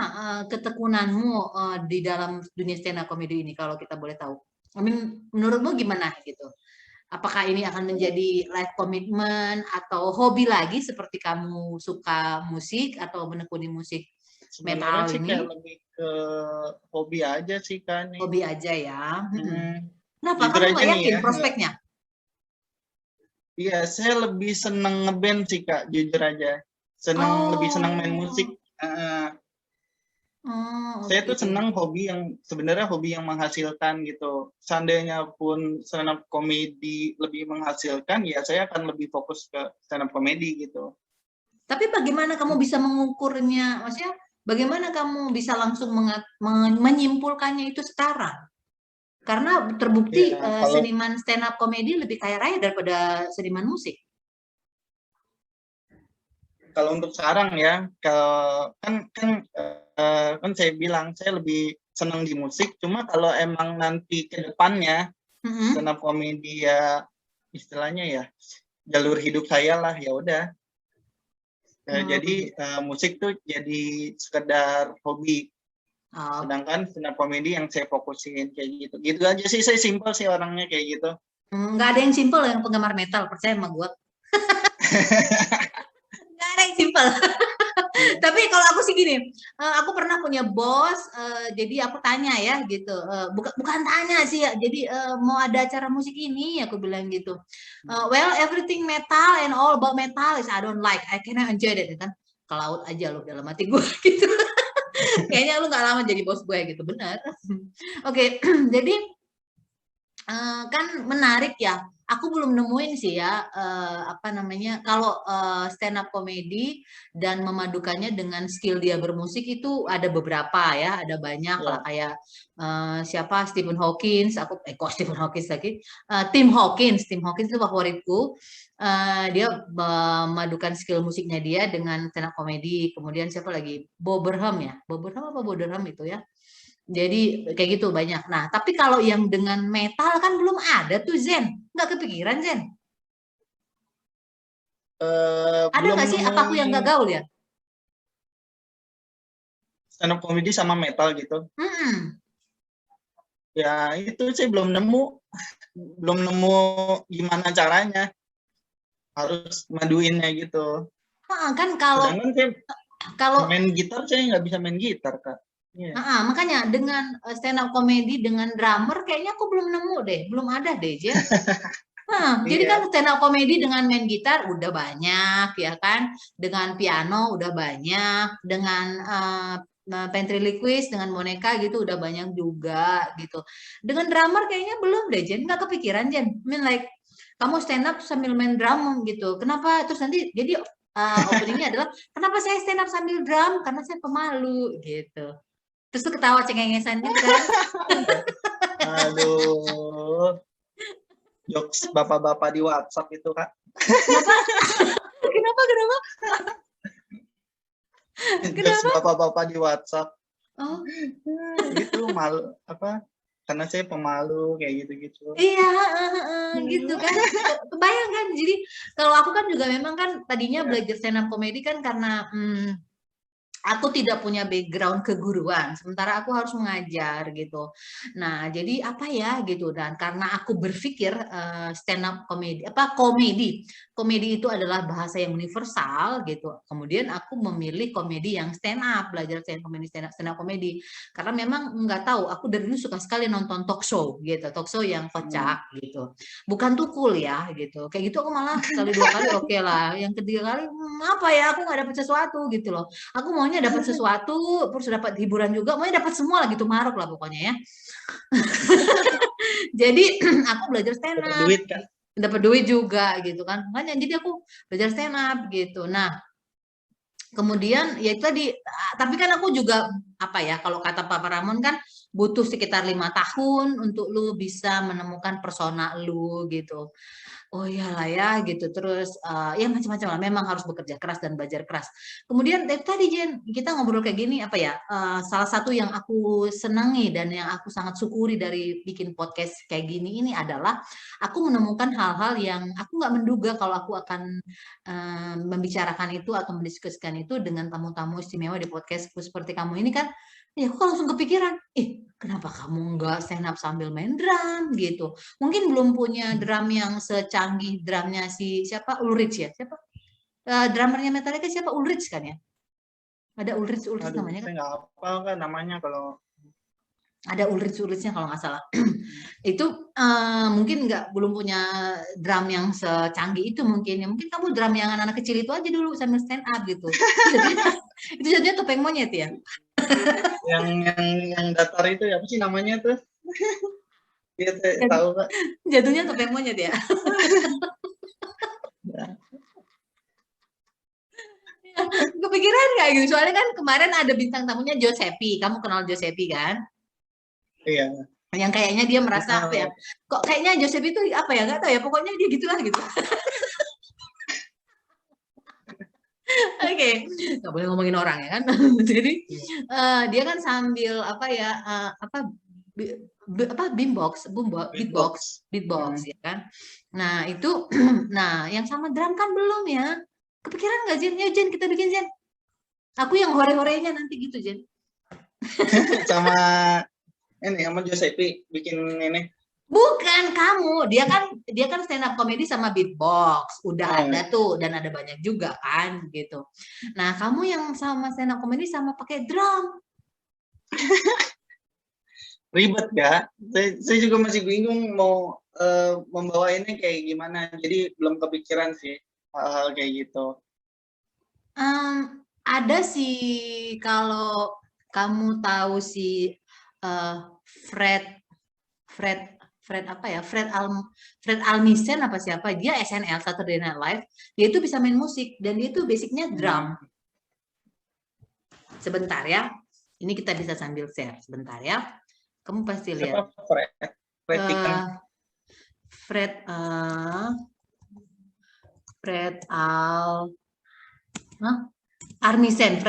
ketekunanmu di dalam dunia stand up comedy ini, kalau kita boleh tahu? I mean, menurutmu gimana gitu? Apakah ini akan menjadi life commitment atau hobi lagi seperti kamu suka musik atau menekuni musik metal sih ini? Kayak lebih ke hobi aja sih kan. Hobi aja ya. Kenapa kamu nggak yakin prospeknya? Iya, saya lebih seneng ngeband sih Kak, jujur aja. lebih senang main musik. Saya tuh senang hobi yang sebenarnya hobi yang menghasilkan gitu. Seandainya pun stand up comedy lebih menghasilkan, ya saya akan lebih fokus ke stand up comedy gitu. Tapi bagaimana kamu bisa mengukurnya? Maksudnya bagaimana kamu bisa langsung menyimpulkannya itu setara? Karena terbukti seniman stand up comedy lebih kaya raya daripada seniman musik. Kalau untuk sekarang ya, kan saya bilang saya lebih senang di musik. Cuma kalau emang nanti ke depannya stand up comedy ya istilahnya ya jalur hidup saya lah, ya udah. Jadi musik tuh jadi sekedar hobi. Sedangkan stand up comedy yang saya fokusin kayak gitu. Gitu aja sih, saya simpel sih orangnya kayak gitu. Nggak ada yang simpel yang penggemar metal, percaya sama gue. Nggak ada yang simpel. Tapi kalau aku sih gini, aku pernah punya bos, jadi aku tanya ya gitu, bukan tanya sih ya, jadi mau ada acara musik ini, aku bilang gitu. Well, everything metal and all about metal is I don't like, I cannot enjoy that, kan? Ke laut aja lo dalam hati gue gitu. Kayaknya lu nggak lama jadi bos gue gitu, benar. Oke, jadi kan menarik ya. Aku belum nemuin sih ya apa namanya kalau stand up comedy dan memadukannya dengan skill dia bermusik itu ada beberapa ya, ada banyak lah kayak siapa Stephen Hawking, aku kok Stephen Hawking lagi, Tim Hawkins itu favoritku. Dia memadukan skill musiknya dia dengan stand up comedy. Kemudian siapa lagi? Bob Burnham itu ya. Jadi kayak gitu banyak. Nah, tapi kalau yang dengan metal kan belum ada tuh Zen. Nggak kepikiran Zen? Ada nggak sih? Apa aku yang nggak gaul ya? Stand up comedy sama metal gitu. Ya itu saya belum nemu gimana caranya. Harus maduinnya gitu. Kan kalau main gitar saya nggak bisa main gitar, Kak. Makanya dengan stand up comedy dengan drummer kayaknya aku belum nemu deh, belum ada deh Jen. Jadi kan stand up comedy dengan main gitar udah banyak ya kan, dengan piano udah banyak, dengan ventriloquist dengan boneka gitu udah banyak juga gitu. Dengan drummer kayaknya belum deh Jen, nggak kepikiran Jen. I mean like kamu stand up sambil main drum gitu. Kenapa terus nanti jadi openingnya adalah kenapa saya stand up sambil drum? Karena saya pemalu gitu. Terus tuh ketawa cengengesan juga. Aduh. Jokes bapak-bapak di WhatsApp itu, Kak. Kenapa? Jokes bapak-bapak di WhatsApp. Oh. Gitu malu apa? Karena saya pemalu kayak gitu-gitu. Iya, gitu kan. Kebayang kan. Jadi kalau aku kan juga memang kan tadinya belajar stand up comedy kan karena aku tidak punya background keguruan, sementara aku harus mengajar gitu. Nah, jadi apa ya gitu, dan karena aku berpikir stand up komedi itu adalah bahasa yang universal gitu. Kemudian aku memilih komedi yang stand up, belajar stand up komedi. Karena memang nggak tahu, aku dari dulu suka sekali nonton talk show gitu, talk show yang kocak gitu. Bukan tukul ya gitu. Kayak gitu aku malah sekali dua kali oke lah. Yang ketiga kali apa ya, aku nggak dapat sesuatu gitu loh. Aku maunya dapat sesuatu, terus dapat hiburan juga, maunya dapat semua lah gitu, maruk lah pokoknya ya. Jadi aku belajar stand up. Dapat duit kan? Dapat duit juga gitu kan. Makanya jadi aku belajar stand up gitu. Nah, kemudian ya itu tadi, tapi kan aku juga apa ya, kalau kata Pak Ramon kan butuh sekitar 5 tahun untuk lu bisa menemukan persona lu gitu. Oh iyalah ya gitu, terus ya macam-macam lah, memang harus bekerja keras dan belajar keras. Kemudian tadi Jen, kita ngobrol kayak gini apa ya, salah satu yang aku senangi dan yang aku sangat syukuri dari bikin podcast kayak gini ini adalah aku menemukan hal-hal yang aku nggak menduga kalau aku akan membicarakan itu atau mendiskusikan itu dengan tamu-tamu istimewa di podcastku seperti kamu ini kan. Ya aku langsung kepikiran, kenapa kamu nggak stand up sambil main drum gitu? Mungkin belum punya drum yang secanggih drumnya siapa Ulrich ya? Siapa? Drummernya Metallica siapa? Ulrich kan ya? Ada Ulrich namanya kan? Saya nggak hafal kan namanya kalau. ada Ulrich-nya kalau nggak salah. Itu mungkin belum punya drum yang secanggih itu mungkin. Ya mungkin kamu drum yang anak-anak kecil itu aja dulu sambil stand up gitu. Itu jadinya topeng monyet ya. yang datar itu apa sih namanya tuh? Dia tahu Kak. Jatuhnya topeng monyet ya. Kepikiran nggak gitu? Soalnya kan kemarin ada bintang tamunya Josepi. Kamu kenal Josepi kan? Iya. Yang kayaknya dia merasa apa ya? Kok kayaknya Josepi itu apa ya? Nggak tahu ya. Pokoknya dia gitulah gitu. Oke, nggak boleh ngomongin orang ya kan. Jadi dia kan sambil apa ya? Beatbox ya kan. Nah itu, nah yang sama drum kan belum ya. Kepikiran nggak Jen? Ya Jen kita bikin Jen. Aku yang hore-horenya nanti gitu Jen. sama Josepi bikin ini. Bukan kamu, dia kan stand up comedy sama beatbox, udah ada tuh dan ada banyak juga kan gitu. Nah kamu yang sama stand up comedy sama pakai drum. Ribet Kak, saya juga masih bingung mau membawa ini kayak gimana, jadi belum kepikiran sih hal-hal kayak gitu. Ada sih kalau kamu tahu si Fred apa ya? Fred Almisen apa siapa? Dia SNL Saturday Night Live. Dia itu bisa main musik dan dia itu basicnya drum. Sebentar ya. Ini kita bisa sambil share sebentar ya. Kamu pasti lihat. Fred Armisen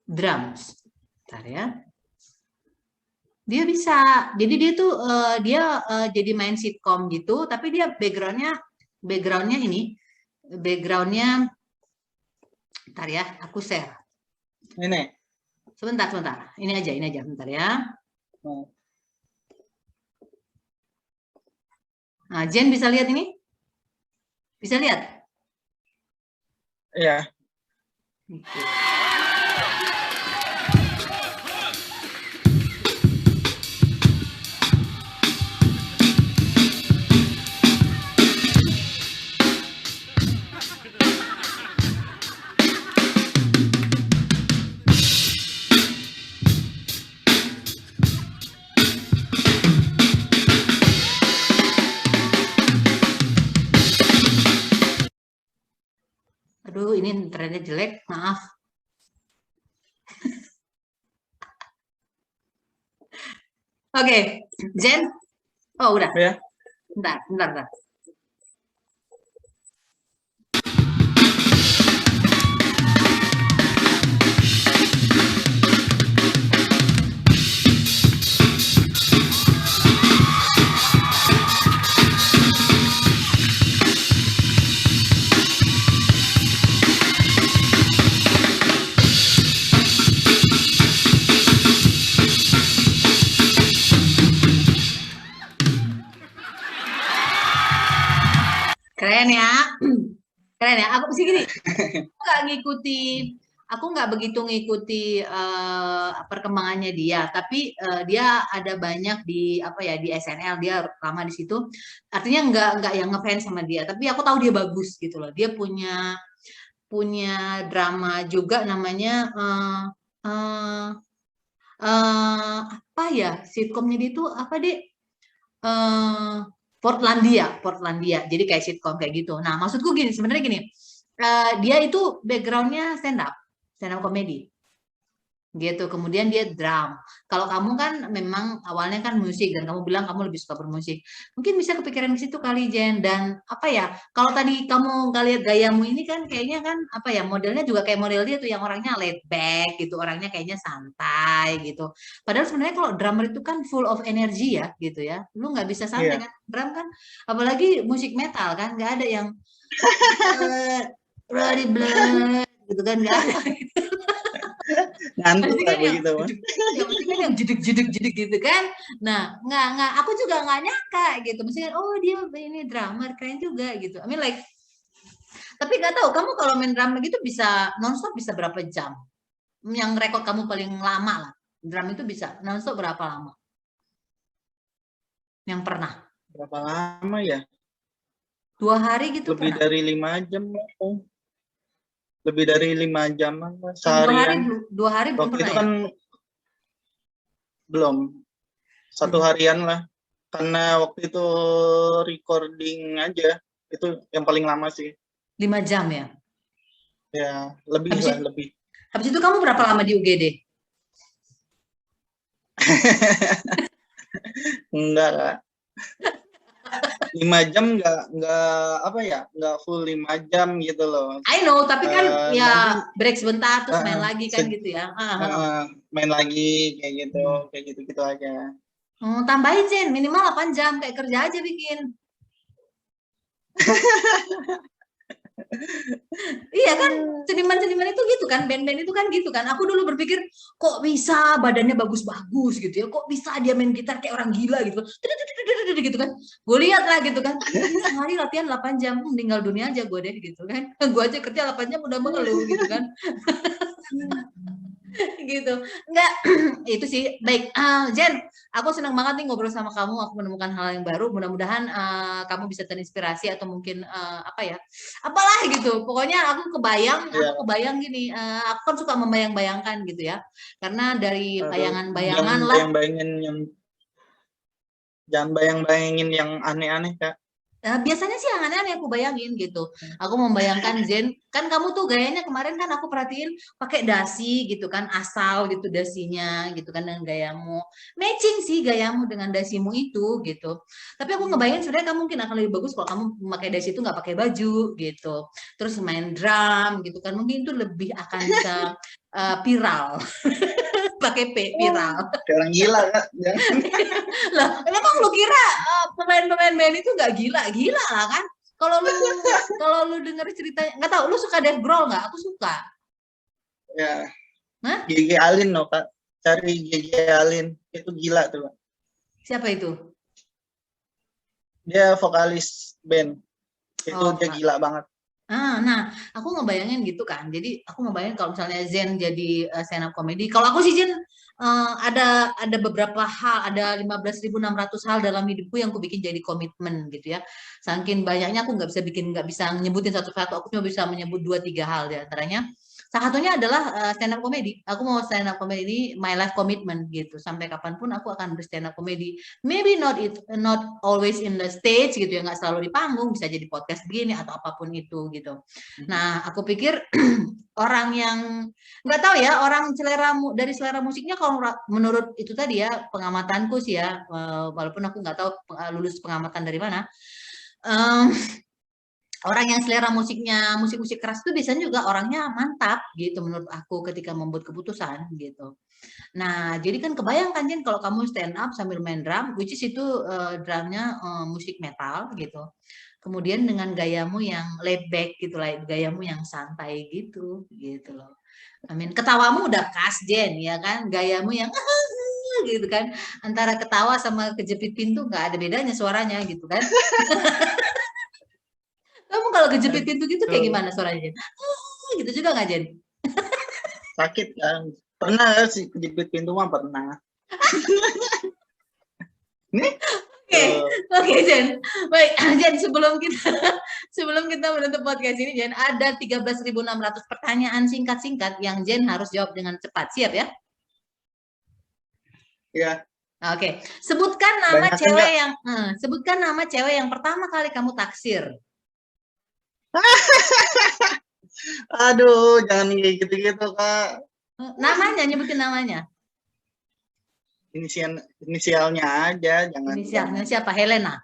drums. Bentar ya. Dia bisa. Jadi dia tuh jadi main sitkom gitu, tapi dia backgroundnya ini. Backgroundnya bentar ya, aku share. Ini. Sebentar. Ini aja, bentar ya. Nah, Jen bisa lihat ini? Bisa lihat? Iya. Aduh, ini internetnya jelek, maaf. Oke, Jen. Oh, udah. Ya. Bentar. Keren ya. Aku sih gini, aku nggak begitu ngikuti perkembangannya dia, tapi dia ada banyak di di SNL, dia lama di situ. Artinya nggak yang ngefans sama dia, tapi aku tahu dia bagus gitu loh. Dia punya drama juga namanya apa ya sitkomnya dia itu apa deh? Portlandia. Jadi kayak sitkom kayak gitu. Nah, maksudku gini, sebenarnya gini, dia itu backgroundnya stand up comedy. Gitu. Kemudian dia drum. Kalau kamu kan memang awalnya kan musik dan kamu bilang kamu lebih suka bermusik. Mungkin bisa kepikiran ke situ kali Jen. Dan apa ya? Kalau tadi kamu nggak lihat gayamu ini kan kayaknya kan apa ya? Modelnya juga kayak model dia tuh yang orangnya laid back gitu, orangnya kayaknya santai gitu. Padahal sebenarnya kalau drummer itu kan full of energy ya gitu ya. Lu nggak bisa santai kan? Drum kan apalagi musik metal kan nggak ada yang bloody blood gitu kan nggak ada. Ngantuk kan begitu kan yang jeduk gitu kan. Nah nggak aku juga nggak nyangka gitu, maksudnya oh dia ini drummer keren juga gitu. I mean like, tapi nggak tahu kamu kalau main drummer gitu bisa nonstop bisa berapa jam, yang rekor kamu paling lama lah? Drum itu bisa nonstop berapa lama? Yang pernah? Berapa lama ya? 2 hari gitu Lebih pernah? dari 5 jam lah. Lebih dari 5 jam lah, Yang 2 hari, seharian. 2 hari belum Waktu pernah itu ya? kan belum, 1 harian lah. Karena waktu itu recording aja, itu yang paling lama sih. 5 jam ya? Ya, lebih Habis lah, itu, lebih. habis itu kamu berapa lama di UGD? Enggak lah. 5 jam nggak apa ya, nggak full 5 jam gitu loh. I know, tapi kan Nanti ya break sebentar terus main uh, lagi kan gitu ya. main lagi kayak gitu aja. Tambahin Jen, minimal 8 jam kayak kerja aja bikin. Iya kan, seniman-seniman itu gitu kan, band-band itu kan gitu kan. Aku dulu berpikir, kok bisa badannya bagus-bagus gitu ya, kok bisa dia main gitar kayak orang gila gitu kan. Gitu kan. Gue lihat lah gitu kan, ini sehari latihan 8 jam, meninggal dunia aja gue deh gitu kan. Gue aja kerja 8 jam udah mengeluh gitu kan. Gitu. Enggak, itu sih. Baik, Jen, aku senang banget nih ngobrol sama kamu. Aku menemukan hal yang baru. Mudah-mudahan kamu bisa terinspirasi atau mungkin apa ya, apalah gitu. Pokoknya aku kebayang gini. Aku kan suka membayang-bayangkan gitu ya. Karena dari bayangan-bayangan lah. Jangan bayang-bayangin yang aneh-aneh, Kak. Biasanya sih yang aneh-aneh aku bayangin gitu. Aku membayangkan Zen, kan kamu tuh gayanya kemarin kan aku perhatiin pakai dasi gitu kan, asal gitu dasinya gitu kan dengan gayamu. Matching sih gayamu dengan dasimu itu gitu. Tapi aku ngebayangin sebenarnya kamu mungkin akan lebih bagus kalau kamu memakai dasi itu nggak pakai baju gitu. Terus main drum gitu kan, mungkin itu lebih akan bisa viral. Pakai viral. Kayak orang gila, Kak. Lah, emang lu kira pemain-pemain band itu nggak gila? Gila lah kan? Kalau lu denger ceritanya, nggak tahu lu suka Dave Grohl nggak? Aku suka. Ya. Hah? Gigi Alin loh, Kak. Cari Gigi Alin. Itu gila tuh, Kak. Siapa itu? Dia vokalis band. Itu dia Kak. gila banget. Nah, aku ngebayangin gitu kan. Jadi aku ngebayangin kalau misalnya Zen jadi stand up comedy. Kalau aku sih Zen ada beberapa hal, ada 15.600 hal dalam hidupku yang aku bikin jadi komitmen gitu ya. Saking banyaknya aku nggak bisa nyebutin satu-satu. Aku cuma bisa menyebut 2-3 hal di antaranya. Salah satunya adalah stand up comedy. Aku mau stand up comedy ini my life commitment gitu. Sampai kapanpun aku akan berstand up comedy. Maybe not always in the stage gitu ya, nggak selalu di panggung, bisa jadi podcast begini atau apapun itu gitu. Nah, aku pikir orang yang nggak tahu ya, orang dari selera musiknya kalau menurut itu tadi ya pengamatanku sih ya, walaupun aku nggak tahu lulus pengamatan dari mana. Orang yang selera musiknya musik-musik keras itu biasanya juga orangnya mantap gitu menurut aku ketika membuat keputusan gitu. Nah, jadi kan kebayangkan Jen kalau kamu stand up sambil main drum, which is itu drumnya musik metal gitu. Kemudian dengan gayamu yang laid back gitu lah, gayamu yang santai gitu loh. Ketawamu udah khas Jen ya kan, gayamu yang gitu kan, antara ketawa sama kejepit pintu nggak ada bedanya suaranya gitu kan. Kamu kalau kejepit pintu gitu kayak gimana suaranya Jen? Gitu juga nggak Jen? Sakit kan? Pernah sih kejepit pintu mah pernah. Nih. Oke, Jen. Baik, Jen, sebelum kita menutup podcast ini, Jen, ada 13.600 pertanyaan singkat-singkat yang Jen harus jawab dengan cepat. Siap ya? Ya. Oke. Sebutkan nama cewek yang pertama kali kamu taksir. Aduh, jangan kayak gitu-gitu, Kak. Nyebutin namanya. Inisialnya aja, jangan. Inisialnya siapa? Helena.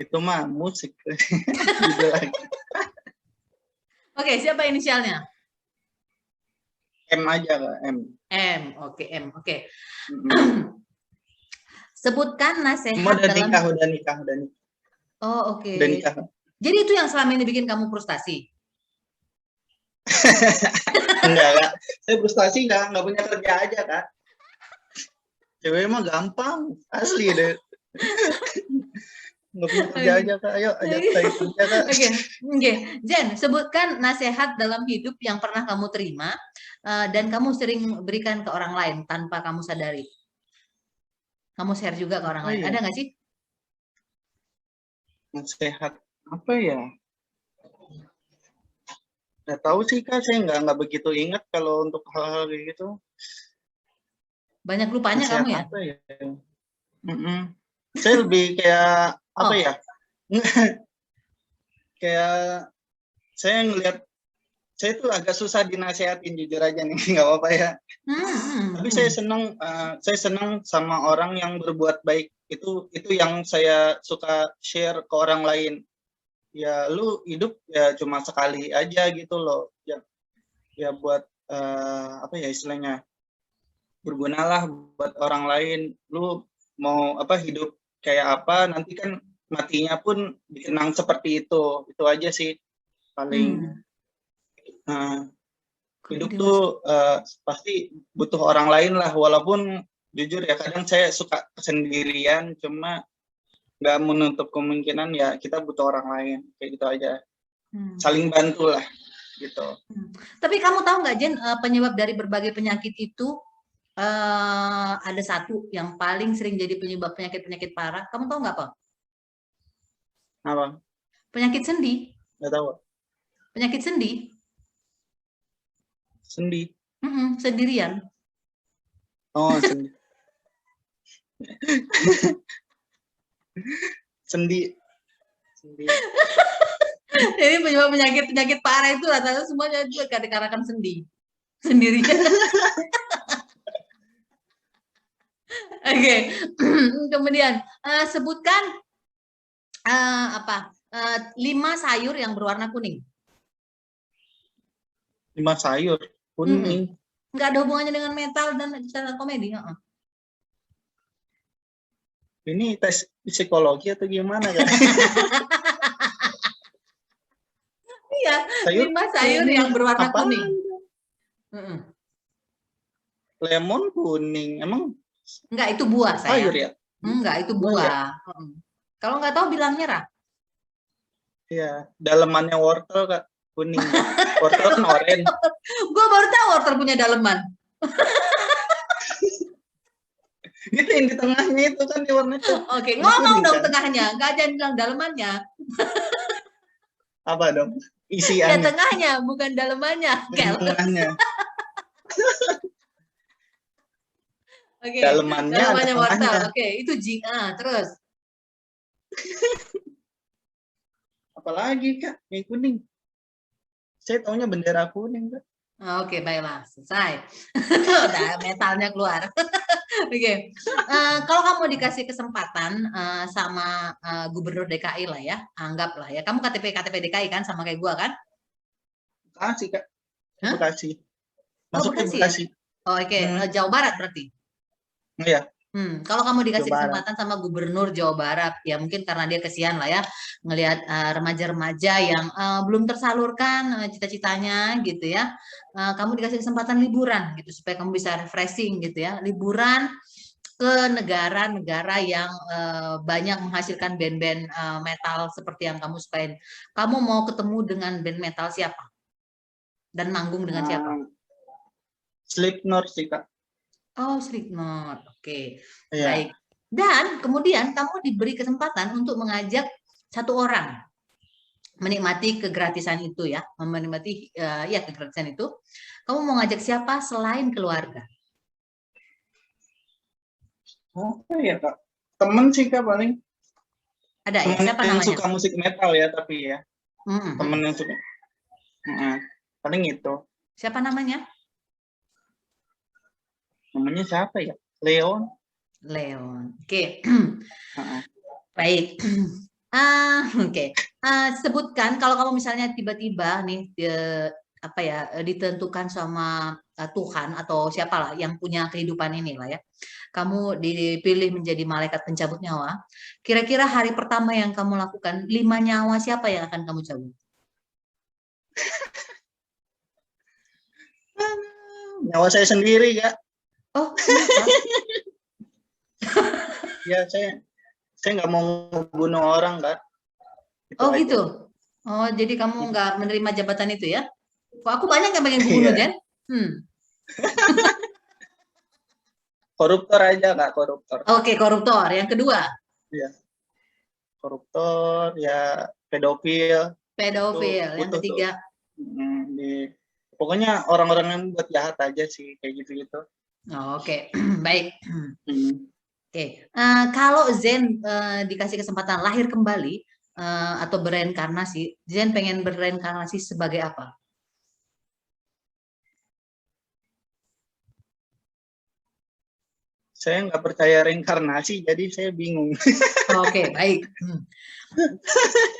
Itu mah musik. Oke, siapa inisialnya? M aja, Kak. M. Oke, M. Oke. Sebutkan nasihat udah nikah. Oh, oke. Udah nikah. Jadi itu yang selama ini bikin kamu frustasi? Enggak, Kak. Saya frustasi nggak punya kerja aja, Kak. Cewek mah gampang, asli deh. nggak punya kerja aja Kak. Ayo ajak saya kerja Kak. Oke, oke. Jen, sebutkan nasihat dalam hidup yang pernah kamu terima dan kamu sering berikan ke orang lain tanpa kamu sadari. Kamu share juga ke orang Apa lain. ya? Ada nggak sih? Nasihat apa ya? Nggak tahu sih Kak, saya nggak begitu ingat kalau untuk hal-hal kayak gitu. Banyak lupanya Nasihat kamu ya? apa ya? Mm-mm. Saya lebih kayak apa Oh, ya? Kayak saya ngelihat saya tuh agak susah dinasehatin jujur aja nih, nggak apa-apa ya. Tapi saya senang sama orang yang berbuat baik. Itu yang saya suka share ke orang lain. Ya lu hidup ya cuma sekali aja gitu loh. Ya buat apa ya istilahnya, bergunalah buat orang lain. Lu mau apa hidup kayak apa nanti kan matinya pun dikenang seperti itu aja sih paling. Nah, kamu hidup tuh dewasa. pasti butuh orang lain lah, walaupun jujur ya kadang saya suka sendirian, cuma nggak menutup kemungkinan ya kita butuh orang lain, kayak gitu aja, Hmm. saling bantu lah gitu. Tapi kamu tahu nggak, Jen, penyebab dari berbagai penyakit itu ada satu yang paling sering jadi penyebab penyakit-penyakit parah. Kamu tahu nggak apa? Apa? Penyakit sendi. Nggak tahu. Penyakit sendi. Sendi. Sendirian. Oh, sendi. Sendi. Sendi. Jadi penyebab penyakit parah itu rata-rata semuanya juga dikarenakan sendi. Sendirian. Oke. Kemudian sebutkan 5 sayur yang berwarna kuning. 5 sayur kuning. Nggak ada hubungannya dengan metal dan stand komedi. Ini tes psikologi atau gimana kan? Iya, Sayur 5 sayur kuning. yang berwarna Apa? kuning. Lemon kuning, emang? Enggak, itu buah sayur sayang. ya? Enggak, itu Buah ya? buah. Kalau nggak tahu bilang nyerah. Iya, dalemannya wortel Kak, kuning. Wortel kan oranye. Gue baru tahu wortel punya daleman. Gitu yang di tengahnya itu kan di warna itu. Oke, ngomong dong kan? tengahnya. Nggak jangan bilang dalemannya. Apa dong? Ya Isiannya. tengahnya, bukan dalemannya. Tengahnya. Oke, Dalemannya ada dalemannya wortel. tengahnya. Oke, itu terus. Apalagi Kak, yang kuning. Saya taunya bendera kuning Kak. Oke, baiklah, selesai. Udah metalnya keluar. Oke, kalau kamu dikasih kesempatan sama Gubernur DKI lah ya, anggaplah ya, kamu KTP DKI kan sama kayak gua kan? Bekasi Kak. Hah? Bekasi. Oh, Masuknya Bekasi ya? Bekasi. Oh, oke, Jawa Barat berarti. Iya. Kalau kamu dikasih Jawa kesempatan sama Gubernur Jawa Barat, ya mungkin karena dia kesian lah ya, ngelihat remaja-remaja yang belum tersalurkan cita-citanya gitu ya. Kamu dikasih kesempatan liburan gitu supaya kamu bisa refreshing gitu ya, liburan ke negara-negara yang banyak menghasilkan band-band metal seperti yang kamu sukain. Kamu mau ketemu dengan band metal siapa? Dan manggung dengan siapa? Slipknot sih Kak. Oh, Slipknot. Oke. Iya. Baik. Dan kemudian kamu diberi kesempatan untuk mengajak satu orang menikmati kegratisan itu ya, menikmati ya kegratisan itu. Kamu mau ngajak siapa selain keluarga? Apa ya Kak? Temen sih Kak paling. Ada ya? Temen Siapa yang namanya? suka musik metal ya tapi ya. Temen yang suka. Paling itu. Siapa namanya? Namanya siapa ya? Leon. Leon. Oke. Baik. Oke. Sebutkan kalau kamu misalnya tiba-tiba nih apa ya ditentukan sama Tuhan atau siapalah yang punya kehidupan ini lah ya. Kamu dipilih menjadi malaikat pencabut nyawa. Kira-kira hari pertama yang kamu lakukan 5 nyawa siapa yang akan kamu cabut? Nyawa saya sendiri Kak. Oh, kenapa? Ya Saya nggak mau bunuh orang, Kak. Itu Oh aja. gitu. Oh, jadi kamu nggak menerima jabatan itu ya? Kok aku banyak yang pengen bunuh, Iya. Jen. Koruptor aja, Kak, koruptor. Oke, koruptor. Yang kedua, Iya. Koruptor, ya pedofil. pedofil. Itu Yang butuh tuh. ketiga, Pokoknya orang-orang yang buat jahat aja sih, kayak gitu-gitu. oke. Baik. Hmm. Oke. Kalau Zen dikasih kesempatan lahir kembali atau bereinkarnasi, Zen pengen bereinkarnasi sebagai apa? Saya nggak percaya reinkarnasi, jadi saya bingung. Oke, baik.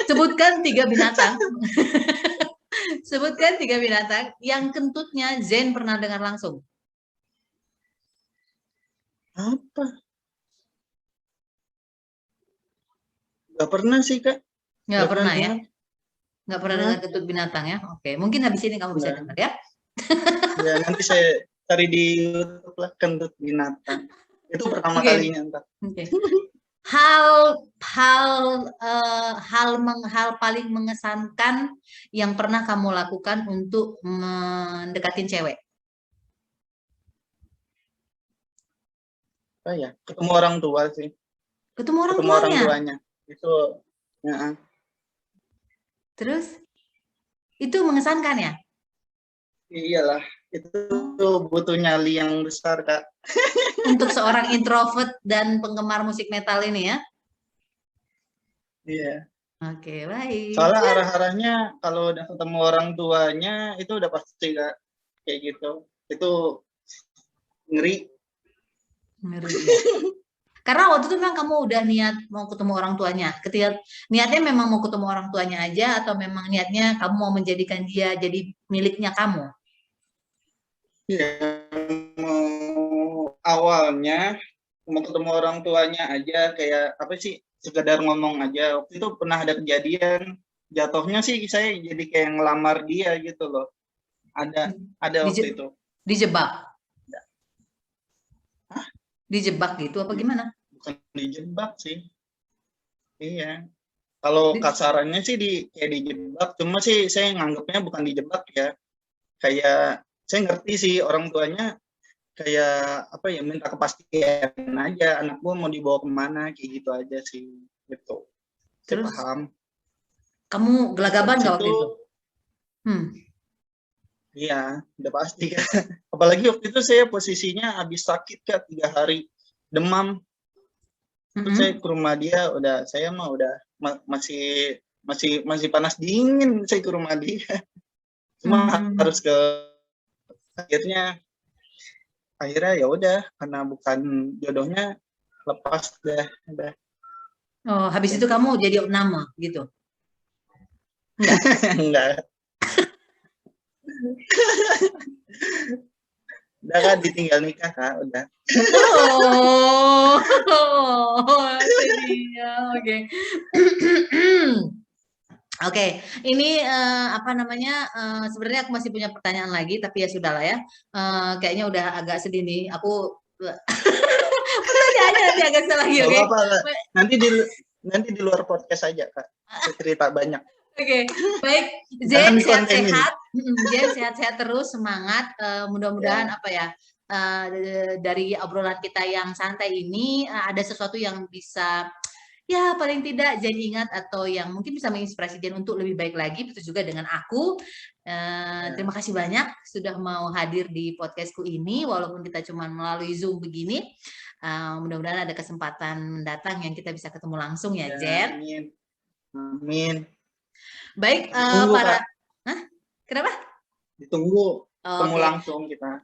Sebutkan 3 binatang. Sebutkan 3 binatang yang kentutnya Zen pernah dengar langsung. Apa? Nggak pernah sih, Kak. Nggak pernah ya? dengar. Nggak pernah dengar kentut binatang ya? Oke, mungkin habis ini kamu bisa dengar ya. Ya, nanti saya cari di YouTube lah, kentut binatang. Itu pertama Oke. kalinya, entar. Oke. Hal paling mengesankan yang pernah kamu lakukan untuk mendekatin cewek. Apa ya? Ketemu orang tua sih. Ketemu orang Ketemu orang tuanya. tuanya. Itu, ya. Terus itu mengesankan ya? Iyalah, itu butuh nyali yang besar, Kak. Untuk seorang introvert dan penggemar musik metal ini ya. Iya. Oke, baik. Soalnya arah-arahnya kalau udah ketemu orang tuanya itu udah pasti, Kak, kayak gitu. Itu ngeri. Ngeri ya. Karena waktu itu memang kamu udah niat mau ketemu orang tuanya. Ketika niatnya memang mau ketemu orang tuanya aja atau memang niatnya kamu mau menjadikan dia jadi miliknya kamu? Ya, awalnya mau ketemu orang tuanya aja, kayak apa sih, sekedar ngomong aja. Waktu itu pernah ada kejadian, jatuhnya sih saya jadi kayak ngelamar dia gitu loh. Ada waktu itu. Dijebak? Dijebak gitu apa gimana? Bukan dijebak sih. Iya. Kalau kasarannya sih kayak dijebak, cuma sih saya nganggapnya bukan dijebak ya. Kayak saya ngerti sih orang tuanya kayak apa ya, minta kepastian aja, anak gue mau dibawa kemana, kayak gitu aja sih, gitu. Terus Saya paham. kamu gelagaban nggak waktu itu? Iya, udah pasti kan. Apalagi waktu itu saya posisinya habis sakit, Kak, 3 hari demam. Terus saya ke rumah dia, saya mah udah masih panas dingin, saya ke rumah dia. Cuma harus akhirnya ya udah, karena bukan jodohnya, lepas deh. Udah. Oh, habis itu kamu jadi opname gitu? Enggak? Enggak. Udah, Kak, ditinggal nikah, Kak, udah. Oke. Oke, ini apa namanya? Sebenarnya aku masih punya pertanyaan lagi, tapi ya sudahlah ya. Kayaknya udah agak sedih nih. Aku pertanyaannya nanti agak salah lagi, oke? Nanti di luar podcast aja, Kak. Cerita banyak. Oke, baik. Zen sehat-sehat, Zen sehat-sehat terus, semangat. Mudah-mudahan apa ya, dari obrolan kita yang santai ini ada sesuatu yang bisa, ya paling tidak Zen ingat atau yang mungkin bisa menginspirasi Zen untuk lebih baik lagi. Begitu juga dengan aku. Terima kasih banyak sudah mau hadir di podcastku ini, walaupun kita cuma melalui Zoom begini. Mudah-mudahan ada kesempatan mendatang yang kita bisa ketemu langsung ya, Zen. Amin. Baik, ditunggu, para, Kak. Hah? Kenapa? Ditunggu ketemu langsung kita.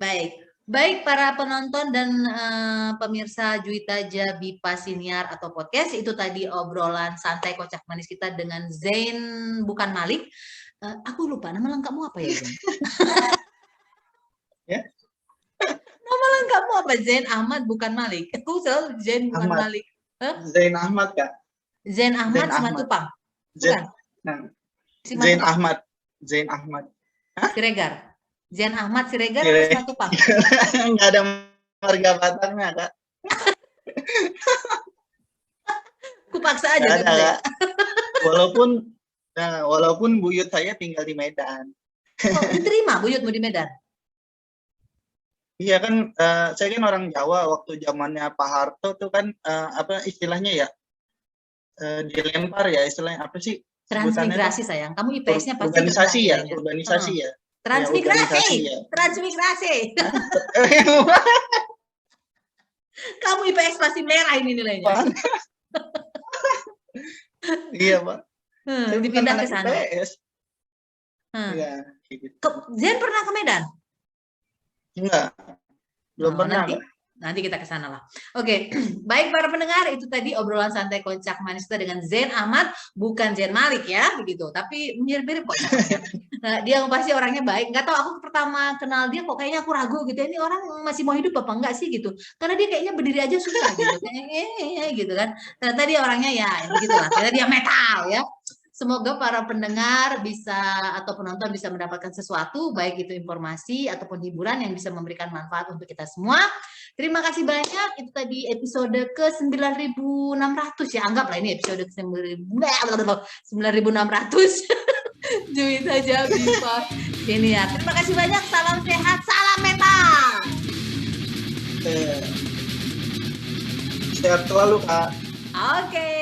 Baik para penonton dan pemirsa Juwita Jabipa Siniar atau podcast, itu tadi obrolan santai kocak manis kita dengan Zain bukan Malik. Aku lupa nama lengkapmu apa ya, Zain? Ya? Nama lengkapmu apa? Zain Ahmad bukan Malik. Aku selalu Zain bukan Malik. Zain Ahmad, Kak. Zain Ahmad Simatupang. Bukan? Zain Ahmad. Zain Ahmad. Siregar. Zain Ahmad Siregar atau Simatupang? Enggak ada marga batangnya, Kak. Aku paksa aja Nggak kan. ada. Walaupun buyut saya tinggal di Medan. Oh, diterima buyutmu di Medan? Iya kan, saya kan orang Jawa. Waktu zamannya Pak Harto tuh kan apa istilahnya ya, dilempar ya, istilahnya apa sih sebutannya? Transmigrasi sayang, kamu IPS-nya pasti Urbanisasi ya, kayaknya. urbanisasi ya. Transmigrasi, Ya. transmigrasi. Kamu IPS pasti merah ini nilainya. Iya Pak. Saya bukan Dipindah ke anak sana. IPS. Iya. Gitu. Zen pernah ke Medan? Enggak, belum pernah. Nanti kita ke sana lah. Oke, baik para pendengar, itu tadi obrolan santai kocak manis kita dengan Zain Ahmad, bukan Zain Malik ya, begitu. Tapi mirip-mirip kok. Nah, dia pasti orangnya baik. Nggak tahu, aku pertama kenal dia kok kayaknya aku ragu gitu. Ini orang masih mau hidup apa enggak sih gitu. Karena dia kayaknya berdiri aja susah gitu. Kayaknya gitu kan. Ternyata dia orangnya ya begitulah. Ternyata dia metal ya. Semoga para pendengar bisa atau penonton bisa mendapatkan sesuatu, baik itu informasi ataupun hiburan yang bisa memberikan manfaat untuk kita semua. Terima kasih banyak. Itu tadi episode ke 9.600 ya. Anggaplah ini episode ke 9.600. Juwita Jabipa. Ini ya. Terima kasih banyak. Salam sehat, salam metal. Sehat selalu, Kak. Oke.